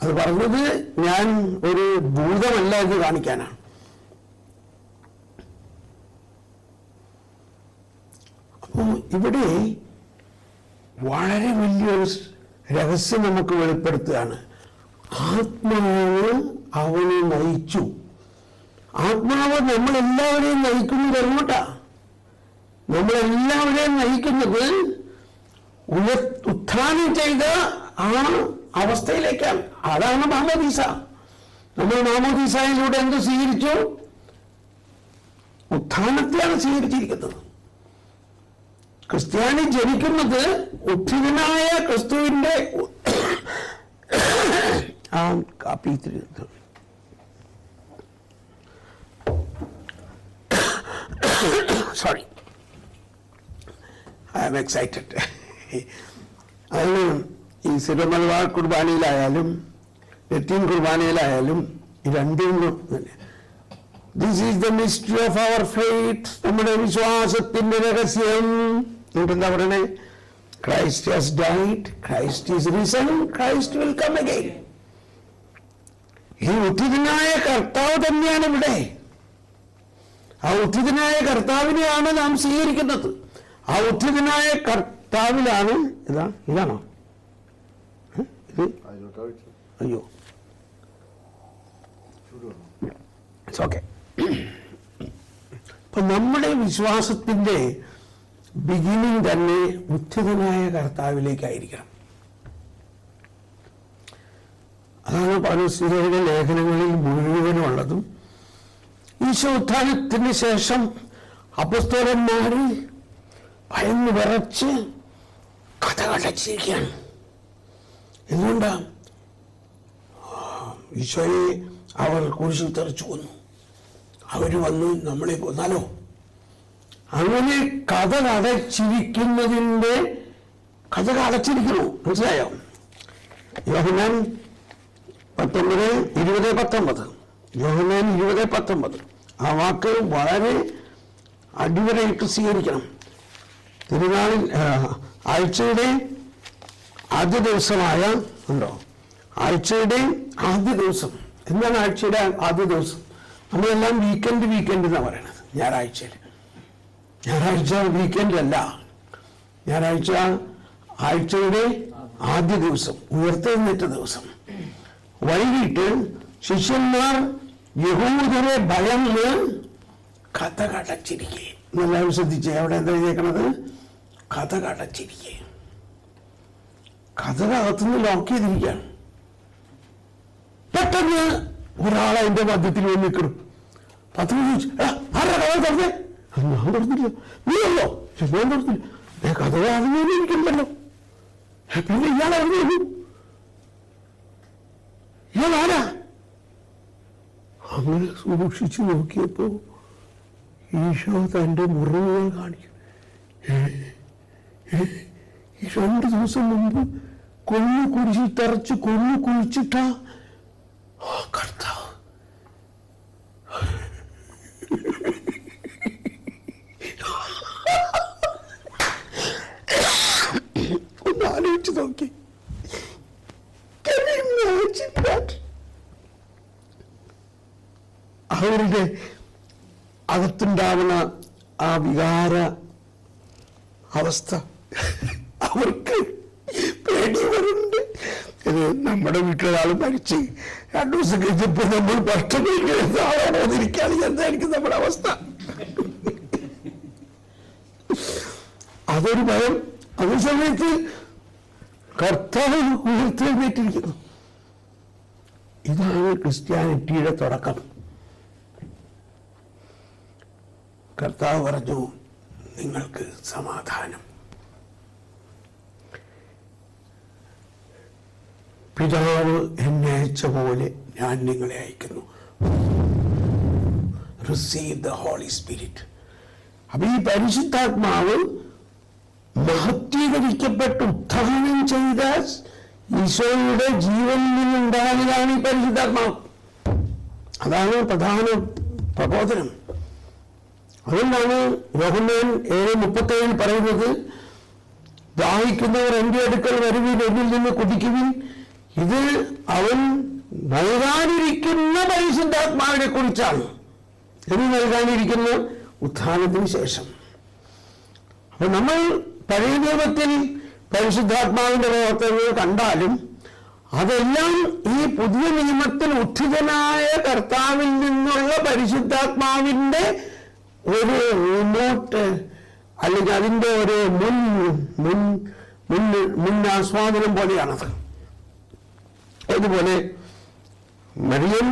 അത് പറഞ്ഞത് ഞാൻ ഒരു ഭൂതമല്ല എന്ന് കാണിക്കാനാണ്. അപ്പോ ഇവിടെ വളരെ വലിയൊരു രഹസ്യം നമുക്ക് വെളിപ്പെടുത്തുകയാണ്. ആത്മാവ് അവനെ നയിച്ചു. ആത്മാവ് നമ്മളെല്ലാവരെയും നയിക്കുന്നത് എങ്ങോട്ടാ? നമ്മളെല്ലാവരെയും നയിക്കുന്നത് ഉത്ഥാനം ചെയ്ത ആ അവസ്ഥയിലേക്കാണ്. അതാണ് മാമോദീസ. നമ്മൾ മാമോദീസയിലൂടെ എന്ത് സ്വീകരിച്ചു? ഉത്ഥാനത്തെയാണ് സ്വീകരിച്ചിരിക്കുന്നത്. ക്രിസ്ത്യാനി ജനിക്കുന്നത് ഉത്ഥിതനായ ക്രിസ്തുവിന്റെ ആ കാപ്പി സോറി, ഐ ആം എക്സൈറ്റഡ്. അതിന് ഈ സിറമലബാർ കുർബാനയിലായാലും ലത്തീൻ കുർബാനയിലായാലും ഈ രണ്ടും this is the mystery of our faith. നമ്മുടെ വിശ്വാസത്തിന്റെ രഹസ്യം. എന്താ പറയണേ? Christ has died, Christ is risen, Christ will come again. ഈ ഉത്ഥിതനായ കർത്താവ് തന്നെയാണ് ഇവിടെ. ആ ഉത്ഥിതനായ കർത്താവിനെയാണ് നാം സ്വീകരിക്കുന്നത്. ആ ഉത്ഥിതനായ കർത്താവിലാണ് ഇതാണോ ഇത്? അയ്യോ, ഓക്കെ. അപ്പൊ നമ്മുടെ വിശ്വാസത്തിന്റെ ബിഗിനിങ് തന്നെ ഉത്ഥിതനായ കർത്താവിലേക്കായിരിക്കണം. അതാണ് പൗലോസ്ലീഹയുടെ ലേഖനങ്ങളിൽ മുഴുവനുള്ളതും. ഈശോ ഉത്ഥാനത്തിന് ശേഷം അപ്പോസ്തലന്മാര് ഭയന്ന് വിറച്ച് കഥ കടച്ചിരിക്കുകയാണ്. എന്തുകൊണ്ടാ? ഈശോയെ അവർ കുരിശിൽ തെറിച്ചു കൊന്നു, അവര് വന്ന് നമ്മളെ കൊന്നാലോ? അങ്ങനെ കഥ അടച്ചിരിക്കുന്നതിൻ്റെ കഥ അടച്ചിരിക്കണു. മനസ്സിലായോ? യോഹന്നാൻ 19:20-19 യോഹന്നാൻ 20:19 ആ വാക്ക് വളരെ അടിവരയിട്ട് സ്വീകരിക്കണം. തിരുനാളിൽ ആഴ്ചയുടെ ആദ്യ ദിവസമായ ആഴ്ചയുടെ ആദ്യ ദിവസം. എന്താണ് ആഴ്ചയുടെ ആദ്യ ദിവസം? നമ്മളെല്ലാം വീക്കെൻഡ് എന്നാണ് പറയണത്. ഞായറാഴ്ച വീക്കെൻഡ് അല്ല. ഞായറാഴ്ച ആഴ്ചയുടെ ആദ്യ ദിവസം, ഉയർത്തെഴുന്നേറ്റ ദിവസം വൈകിട്ട് ശിഷ്യന്മാർ യഹൂദരെ ഭയന്ന് കഥ കടച്ചിരിക്കെ. എല്ലാവരും ശ്രദ്ധിച്ചേ, അവിടെ എന്താ എഴുതിയേക്കണത്? കഥ കടച്ചിരിക്കെ. കഥകകത്തുനിന്ന് ലോക്ക് ചെയ്തിരിക്കുകയാണ്. പെട്ടെന്ന് ഒരാൾ അതിന്റെ മധ്യത്തിൽ വന്ന് നിൽക്കണം. പത്രോസ് ചോദിച്ചു, ആരാ കഥ തുറന്നേ? ഞാൻ തുറന്നില്ല. നീയല്ലോ? ഞാൻ തുറന്നില്ല. കഥ അറിഞ്ഞിരിക്കണ്ടല്ലോ. പിന്നെ ഇയാളറിഞ്ഞു, ഇയാളാരാ? അങ്ങനെ സൂക്ഷിച്ചു നോക്കിയപ്പോ ഈശോ തന്റെ മുറിവുകൾ കാണിക്കും. ഈ 2 ദിവസം മുമ്പ് കൊന്നു കുരിശിൽ തറച്ച് കൊന്നു കുഴിച്ചിട്ട കർത്താവ് ഒന്ന് ആലോചിച്ച് നോക്കി. അവരുടെ അകത്തുണ്ടാവുന്ന ആ വികാര അവസ്ഥ അവർക്ക് പേടി വരുന്നുണ്ട്. ഇത് നമ്മുടെ വീട്ടിലൊരാൾ മരിച്ച് 2 ദിവസം കഴിഞ്ഞപ്പോ നമ്മൾ ഭക്ഷണം എന്തായിരിക്കും നമ്മുടെ അവസ്ഥ? അതൊരു ഭയം. അതേ സമയത്ത് കർത്താവ് ഉയർത്തെഴുന്നേറ്റിരിക്കുന്നു. ഇതാണ് ക്രിസ്ത്യാനിറ്റിയുടെ തുടക്കം. കർത്താവ് പറഞ്ഞു, നിങ്ങൾക്ക് സമാധാനം. പിതാവ് എന്നെ അയച്ച പോലെ ഞാൻ നിങ്ങളെ അയക്കുന്നു. Receive the Holy Spirit. അപ്പൊ ഈ പരിശുദ്ധാത്മാവ് മഹത്വീകരിക്കപ്പെട്ട് ഉത്ഥാനം ചെയ്ത ഈശോയുടെ ജീവനിൽ നിന്നുണ്ടായതാണ് ഈ പരിശുദ്ധാത്മാവ്. അതാണ് പ്രധാന പ്രബോധനം. അതുകൊണ്ടാണ് യോഹന്നാൻ 7:37 പറയുന്നത്, ദാഹിക്കുന്നവർ എൻ്റെ അടുക്കൽ വരുവിൻ, എന്നിൽ നിന്ന് കുടിക്കുവിൻ. ഇത് അവൻ നൽകാനിരിക്കുന്ന പരിശുദ്ധാത്മാവിനെ കുറിച്ചാണ്. ഇത് നൽകാനിരിക്കുന്ന ഉത്ഥാനത്തിന് ശേഷം. അപ്പൊ നമ്മൾ പഴയ നിയമത്തിൽ പരിശുദ്ധാത്മാവിന്റെ പ്രവർത്തനങ്ങൾ കണ്ടാലും അതെല്ലാം ഈ പുതിയ നിയമത്തിൽ ഉത്ഥിതനായ കർത്താവിൽ നിന്നുള്ള പരിശുദ്ധാത്മാവിന്റെ ഒരു റിമോട്ട്, അല്ലെങ്കിൽ അതിന്റെ ഒരു മുൻ ആസ്വാദനം പോലെയാണത്. അതുപോലെ മറിയം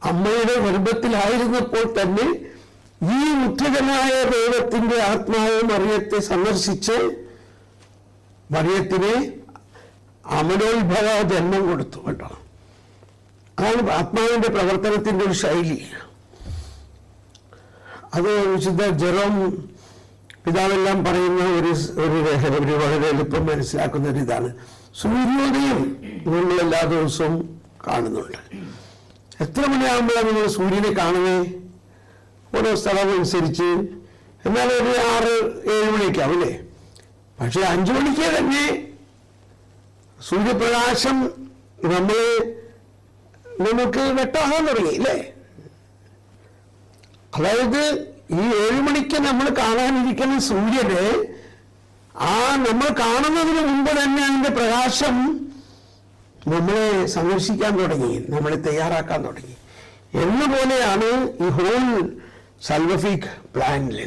അമ്മയുടെ ഗർഭത്തിലായിരുന്നപ്പോൾ തന്നെ ഈ ഉത്ഥിതനായ ദൈവത്തിന്റെ ആത്മാവ് മറിയത്തെ സന്ദർശിച്ച് മറിയത്തിനെ അമലോത്ഭവ ജന്മം കൊടുത്തു കേട്ടോ. അതാണ് ആത്മാവിന്റെ പ്രവർത്തനത്തിന്റെ ഒരു ശൈലി. അത് വിശുദ്ധ ജെറോം പിതാവെല്ലാം പറയുന്ന ഒരു വളരെ എളുപ്പം മനസ്സിലാക്കുന്ന ഒരു ഇതാണ്. സൂര്യോദയം നമ്മൾ എല്ലാ ദിവസവും കാണുന്നുണ്ട്. എത്ര മണിയാകുമ്പോഴാണ് നിങ്ങൾ സൂര്യനെ കാണുന്നത്? ഓരോ സ്ഥലം അനുസരിച്ച്. എന്നാൽ ഒരു 6-7 മണിക്കാവും അല്ലേ? പക്ഷെ 5 മണിക്ക് തന്നെ സൂര്യപ്രകാശം നമുക്ക് വെട്ടാകാൻ തുടങ്ങി അല്ലേ? അതായത് ഈ 7 മണിക്ക് നമ്മൾ കാണാനിരിക്കുന്ന സൂര്യനെ നമ്മൾ കാണുന്നതിന് മുമ്പ് തന്നെ അതിന്റെ പ്രകാശം നമ്മളെ സന്ദർശിക്കാൻ തുടങ്ങി, നമ്മളെ തയ്യാറാക്കാൻ തുടങ്ങി. എന്നുപോലെയാണ് ഈ ഹോൾ സാൽവിഫിക് പ്ലാനില്.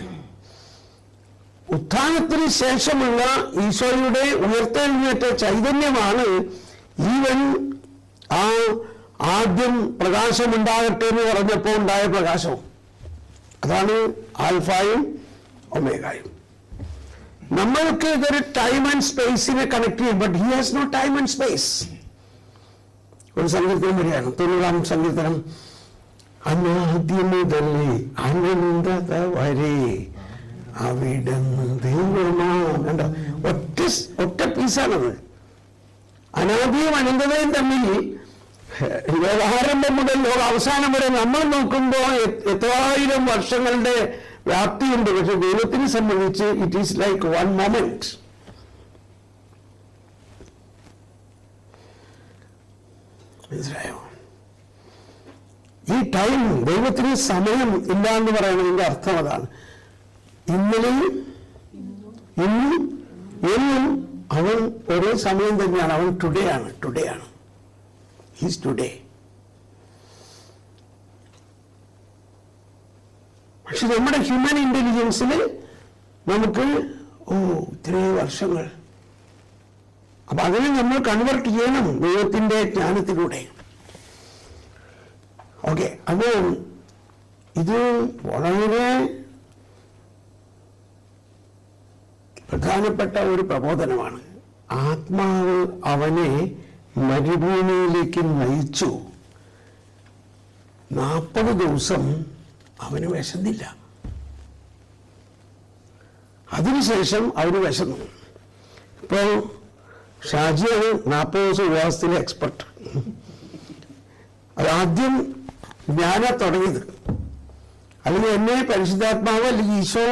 ഉത്ഥാനത്തിന് ശേഷമുള്ള ഈശോയുടെ ഉയർത്തെഴുന്നേറ്റ ചൈതന്യമാണ് ഈവൻ ആദ്യം പ്രകാശമുണ്ടാകട്ടെ എന്ന് പറഞ്ഞപ്പോൾ ഉണ്ടായ പ്രകാശവും. അതാണ് ആൽഫായും ഒമേഗായും. നമ്മൾക്ക് ഇതൊരു ടൈം ആൻഡ് സ്പേസിനെ കണക്ട് ചെയ്യും. But he has no time and space. ഒരു സങ്കീർത്തനം വരികയാണ്, 90-ാം സങ്കീർത്തനം. അനാദ്യം മുതലേ അനന്തത വരെ അവിടുന്ന് ദൈവമാണ്. കണ്ടോ, ഒറ്റ പീസാണത്. അനാദിയും അനന്തതയും തമ്മിൽ ലോകാരംഭം മുതൽ ലോക അവസാനം വരെ നമ്മൾ നോക്കുമ്പോൾ എത്രായിരം വർഷങ്ങളുടെ വ്യാപ്തിയുണ്ട്. പക്ഷെ ദൈവത്തിനെ സംബന്ധിച്ച് it is like one moment. മനസ്സിലായോ? ഈ ടൈം, ദൈവത്തിന് സമയം ഇല്ല എന്ന് പറയുന്നതിന്റെ അർത്ഥം അതാണ്. ഇന്നലെയും ഇന്നും എന്നും അവൻ ഒരേ സമയം തന്നെയാണ്. അവൻ ടുഡേ ആണ്. He's today. പക്ഷെ നമ്മുടെ ഹ്യൂമൻ ഇന്റലിജൻസിൽ നമുക്ക് ഇത്രയും വർഷങ്ങൾ, അപ്പൊ അതിനെ നമ്മൾ കൺവെർട്ട് ചെയ്യണം ദൈവത്തിന്റെ ജ്ഞാനത്തിലൂടെ. ഓക്കെ, അപ്പോൾ ഇത് വളരെ പ്രധാനപ്പെട്ട ഒരു പ്രബോധനമാണ്. ആത്മാവ് അവനെ മരുഭൂമിയിലേക്ക് നയിച്ചു. 40 ദിവസം അവന് വിശന്നില്ല. അതിനുശേഷം അവന് വിശന്നു. ഇപ്പോ ഷാജിയാണ് 40 ദിവസം ഉപവാസത്തിലെ എക്സ്പെർട്ട്. അതാദ്യം ഞാനാ തുടങ്ങിയത്. അല്ലെങ്കിൽ എന്നെ പരിശുദ്ധാത്മാവ് അല്ലെങ്കിൽ ഈശോ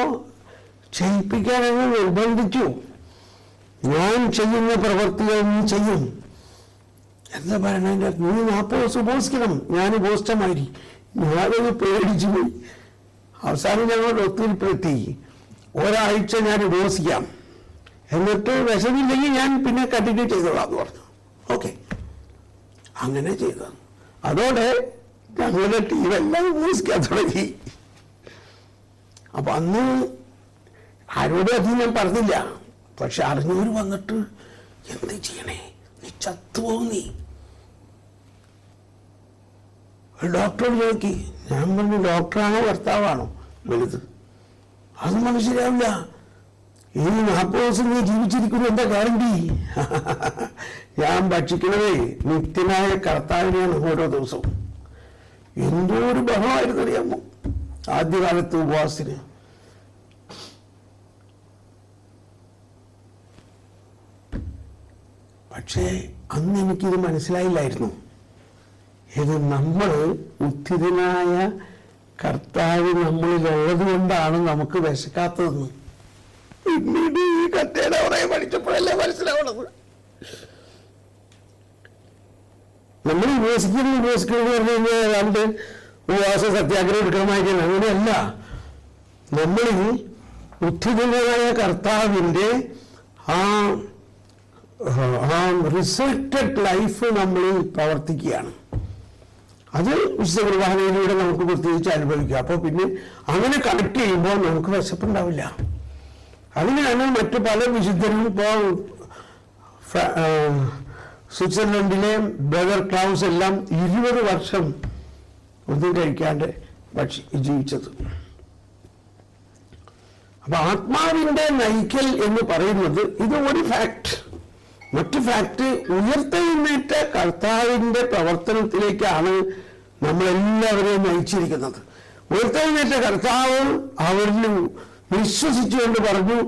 ചെയ്യിപ്പിക്കാനെന്ന് നിർബന്ധിച്ചു. ഞാൻ ചെയ്യുന്ന പ്രവൃത്തികൾ നീ ചെയ്യും. എന്താ പറയണതിൻ്റെ? നീ 40 ദിവസം ഉപവസിക്കണം. ഞാൻ ഉപവസിച്ചമാതിരി ഞാനത് പേടിച്ചു പോയി. അവസാനം ഞങ്ങൾ ഒത്തുതീർപ്പിലെത്തി. ഒരാഴ്ച ഞാൻ ഉപവസിക്കാം, എന്നിട്ട് വിശമില്ലെങ്കിൽ ഞാൻ പിന്നെ കണ്ടിന്യൂ ചെയ്തോളാം എന്ന് പറഞ്ഞു. ഓക്കെ, അങ്ങനെ ചെയ്തു. അതോടെ ഞങ്ങളുടെ ടീമെല്ലാം ഉപവസിക്കാൻ തുടങ്ങി. അപ്പൊ അന്ന് ആരോടും അധികം ഞാൻ പറഞ്ഞില്ല. പക്ഷെ അറിഞ്ഞവർ വന്നിട്ട് എന്ത് ചെയ്യണേ, നീ ചത്തുപോകും, നീ ഡോക്ടറോട് നോക്കി. ഞാൻ പറഞ്ഞു, ഡോക്ടറാണോ ഭർത്താവാണോ വലുത്? അതൊന്നും മനസ്സിലാവില്ല. ഈ 40 ദിവസം നീ ജീവിച്ചിരിക്കുന്നു, എന്താ ഗ്യാരണ്ടി? ഞാൻ ഭക്ഷിക്കണതേ നിത്യനായ കർത്താവിനെയാണ് ഓരോ ദിവസവും. എന്തോ ഒരു ബഹളമായിരുന്നു അറിയാമോ ആദ്യകാലത്ത് ഉപവാസത്തിന്. പക്ഷേ അന്ന് എനിക്കിത് മനസ്സിലായില്ലായിരുന്നു. ഇത് നമ്മൾ ഉദ്ധിതനായ കർത്താവ് നമ്മളിലുള്ളത് കൊണ്ടാണ് നമുക്ക് വിശക്കാത്തതെന്ന് പിന്നീട് ഈ കഥയുടെ പറയാൻ പഠിച്ചപ്പോഴല്ലേ മനസ്സിലാവുന്നത്. നമ്മൾ ഉപവസിക്കുന്നു പറഞ്ഞു കഴിഞ്ഞാൽ ഏതാണ്ട് ഉപവാസ സത്യാഗ്രഹം എടുക്കണമായിരിക്കണം. അങ്ങനെയല്ല. നമ്മൾ ഉദ്ധിതനായ കർത്താവിൻ്റെ ആ റിസൾട്ടഡ് ലൈഫ് നമ്മളിൽ പ്രവർത്തിക്കുകയാണ്. അത് വിശുദ്ധ കുർബാനയിലൂടെ നമുക്ക് പ്രത്യേകിച്ച് അനുഭവിക്കാം. അപ്പോൾ പിന്നെ അങ്ങനെ കണക്ട് ചെയ്യുമ്പോൾ നമുക്ക് വിശപ്പുണ്ടാവില്ല. അതിനാണ് മറ്റു പല വിശുദ്ധരും ഇപ്പോൾ സ്വിറ്റ്സർലൻഡിലെ ബ്രദർ ക്ലൗസ് എല്ലാം 20 വർഷം ഒന്നും കഴിക്കാണ്ട് ജീവിച്ചത്. അപ്പൊ ആത്മാവിന്റെ നയിക്കൽ എന്ന് പറയുന്നത് ഇത് ഒരു ഫാക്ട്. മറ്റു ഫാക്ട്, ഉയർത്തെഴുന്നേറ്റ കർത്താവിന്റെ പ്രവർത്തനത്തിലേക്കാണ് നമ്മളെല്ലാവരെയും നയിച്ചിരിക്കുന്നത്. ഉയർത്തെഴുന്നേറ്റ കർത്താവ് അവരിൽ വിശ്വസിച്ചുകൊണ്ട് പറഞ്ഞു,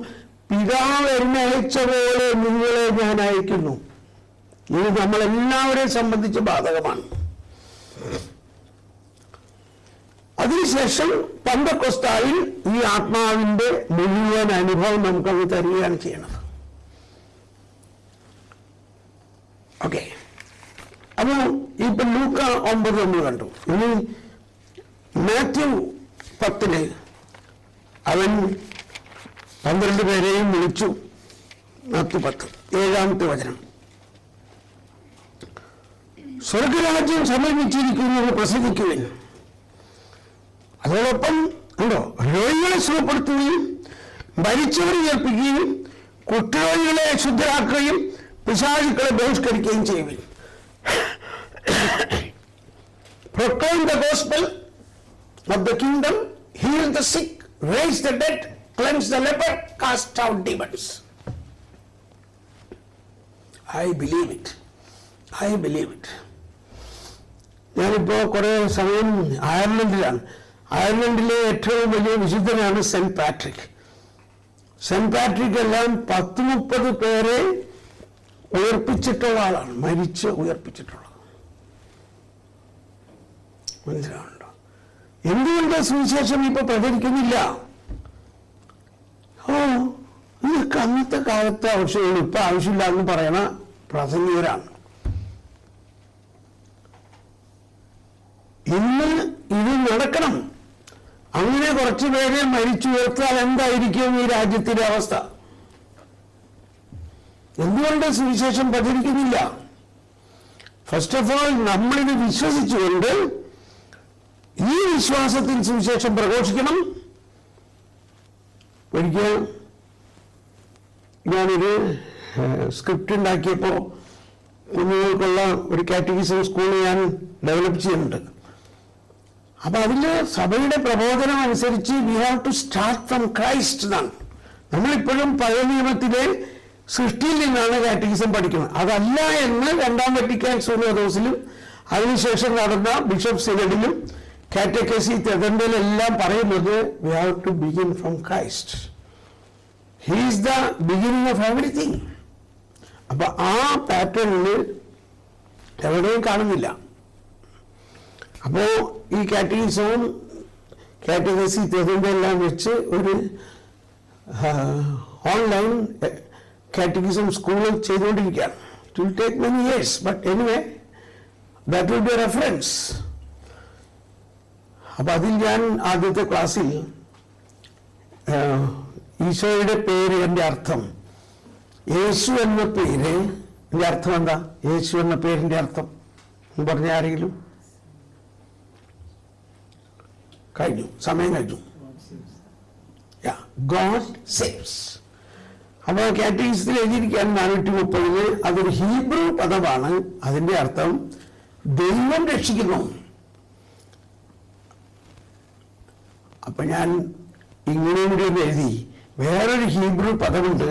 പിതാവ് എന്നെ അയച്ച പോലെ നിങ്ങളെ ഞാൻ അയക്കുന്നു. ഇത് നമ്മളെല്ലാവരെയും സംബന്ധിച്ച് ബാധകമാണ്. അതിനുശേഷം പെന്തക്കോസ്തായിൽ ഈ ആത്മാവിന്റെ മുഴുവൻ അനുഭവം നമുക്കത് തരികയാണ് ചെയ്യണത്. ഓക്കെ, അപ്പൊ ഇപ്പൊ ലൂക്ക 9 നമ്മൾ കണ്ടു. ഇനി മാത്യു 10 അവൻ 12 പേരെയും വിളിച്ചു. മാത്യു 10 7-ാമത്തെ വചനം. സ്വർഗരാജ്യം സമീപിച്ചിരിക്കുന്നു എന്ന് പ്രസംഗിക്കുവിൻ. അതോടൊപ്പം ഉണ്ടോ, രോഗികളെ സുഖപ്പെടുത്തുകയും മരിച്ചവരെ ഉയർപ്പിക്കുകയും കുഷ്ഠരോഗികളെ ശുദ്ധരാക്കുകയും പിശാചുക്കളെ ബഹിഷ്കരിക്കുകയും ചെയ്യുവിൻ. Proclaim the gospel of the kingdom, heal the sick, raise the dead, cleanse the leper, cast out demons. I believe it. ഞാനിപ്പോ കുറെ സമയം അയർലൻഡിലാണ്. അയർലൻഡിലെ ഏറ്റവും വലിയ വിശുദ്ധനാണ് സെന്റ് പാട്രിക്. സെന്റ് പാട്രിക് എല്ലാം 10-30 പേരെ ഉയർപ്പിച്ചിട്ടുള്ള ആളാണ്, മരിച്ച് ഉയർപ്പിച്ചിട്ടുള്ളത്. മനസ്സിലാവുന്നുണ്ടോ? എന്തുകൊണ്ട് സുവിശേഷം ഇപ്പൊ പ്രചരിക്കുന്നില്ല? ഇതൊക്കെ അന്നത്തെ കാലത്ത് ആവശ്യമുള്ളൂ, ഇപ്പൊ ആവശ്യമില്ല എന്ന് പറയണ പ്രാസംഗികരാണ്. ഇന്ന് ഇത് നടക്കണം. അങ്ങനെ കുറച്ചു പേരെ മരിച്ചുയർത്താൽ എന്തായിരിക്കും ഈ രാജ്യത്തിന്റെ അവസ്ഥ? എന്തുകൊണ്ട് സുവിശേഷം പ്രചരിക്കുന്നില്ല? ഫസ്റ്റ് ഓഫ് ഓൾ നമ്മളിത് വിശ്വസിച്ചുകൊണ്ട് ഈ വിശ്വാസത്തിൽ സുവിശേഷം പ്രഘോഷിക്കണം. ഒരിക്കൽ ഞാനൊരു സ്ക്രിപ്റ്റ് ഉണ്ടാക്കിയപ്പോൾ കുഞ്ഞുങ്ങൾക്കുള്ള ഒരു കാറ്റഗിസം സ്കൂൾ ഞാൻ ഡെവലപ്പ് ചെയ്യുന്നുണ്ട്. അപ്പൊ അതില് സഭയുടെ പ്രബോധനം അനുസരിച്ച് we have to start from Christ എന്നാണ്. നമ്മളിപ്പോഴും പഴയ നിയമത്തിലെ സൃഷ്ടിയിൽ നിന്നാണ് കാറ്റഗിസം പഠിക്കുന്നത്. അതല്ല എന്ന് രണ്ടാം വത്തിക്കാൻ സൂനോദോസിലും അതിനുശേഷം നടന്ന ബിഷപ്പ് സിനഡിലും കാറ്റഗസി തെതണ്ടലെല്ലാം പറയുന്നത് we have to begin from Christ. He is the beginning of everything. അപ്പൊ ആ പാറ്റേണിൽ എവിടെയും കാണുന്നില്ല. അപ്പോ ഈ കാറ്റഗിസവും കാറ്റഗസി തെതണ്ടെല്ലാം വെച്ച് ഒരു ഓൺലൈൻ കാറ്റഗിസം സ്കൂളിൽ ചെയ്തുകൊണ്ടിരിക്കുകയാണ്. It will take many years, but anyway that will be A reference. അപ്പൊ അതിൽ ഞാൻ ആദ്യത്തെ ക്ലാസ്സിൽ ഈശോയുടെ പേര് എൻ്റെ അർത്ഥം, യേശു എന്ന പേര് എൻ്റെ അർത്ഥം എന്താ? യേശു എന്ന പേരിൻ്റെ അർത്ഥം എന്ന് പറഞ്ഞ ആരെങ്കിലും? കഴിഞ്ഞു, സമയം കഴിഞ്ഞു. God saves. അപ്പൊ കാറ്റഗിസത്തിൽ എഴുതിയിരിക്കാൻ 430 അതൊരു ഹീബ്രു പദമാണ്. അതിന്റെ അർത്ഥം ദൈവം രക്ഷിക്കുന്നു. അപ്പൊ ഞാൻ ഇങ്ങനെയും കൂടി ഒന്ന് എഴുതി. വേറൊരു ഹീബ്രു പദമുണ്ട്,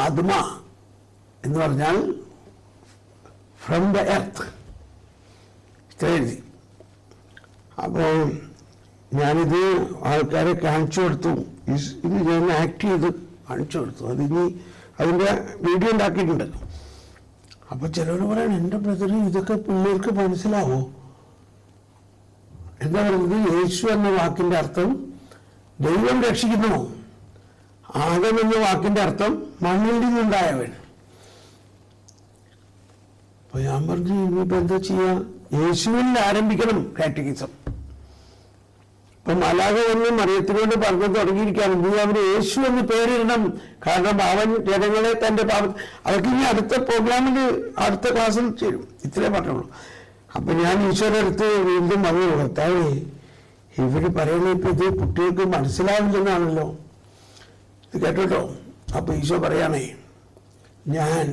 ആത്മ എന്ന് പറഞ്ഞാൽ ഫ്രം ദ എർത്ത്. ഇത്ര എഴുതി. അപ്പോൾ ഞാനിത് ആൾക്കാരെ കാണിച്ചു കൊടുത്തു. ഇത് ഞാൻ ആക്ട് ചെയ്ത് കാണിച്ചു കൊടുത്തു. അതിനി അതിൻ്റെ വീഡിയോ ഉണ്ടാക്കിയിട്ടുണ്ട്. അപ്പൊ ചിലർ പറയണം, എൻ്റെ ബ്രദർ ഇതൊക്കെ പിള്ളേർക്ക് മനസ്സിലാവോ? എന്താ പറയുന്നത്? യേശു എന്ന വാക്കിന്റെ അർത്ഥം ദൈവം രക്ഷിക്കുന്നു. ആദം എന്ന വാക്കിന്റെ അർത്ഥം മണ്ണിൽ നിന്നുണ്ടായവൻ. അപ്പൊ ഞാൻ പറഞ്ഞു, ഇനിയിപ്പോ എന്താ ചെയ്യാ? യേശുവിൽ ആരംഭിക്കണം കാറ്റഗിസം. ഇപ്പൊ മലാഖ വന്ന് മറിയത്തിനോട് പറഞ്ഞു തുടങ്ങിയിരിക്കുകയാണ്, നീ അവന് യേശു എന്ന് പേരിടണം, കാരണം അവൻ ജനങ്ങളെ തന്റെ അവർക്ക് ഇനി അടുത്ത പ്രോഗ്രാമിൽ അടുത്ത ക്ലാസ്സിൽ ചേരും. ഇത്രേ പറഞ്ഞുള്ളൂ. അപ്പൊ ഞാൻ ഈശോയുടെ അടുത്ത് വീണ്ടും പറഞ്ഞു, കർത്താവേ ഇവര് പറയുന്നത് ഇപ്പൊ ഇത് കുട്ടികൾക്ക് മനസ്സിലാവില്ലെന്നാണല്ലോ. ഇത് കേട്ടോ. അപ്പൊ ഈശോ പറയാണേ, ഞാൻ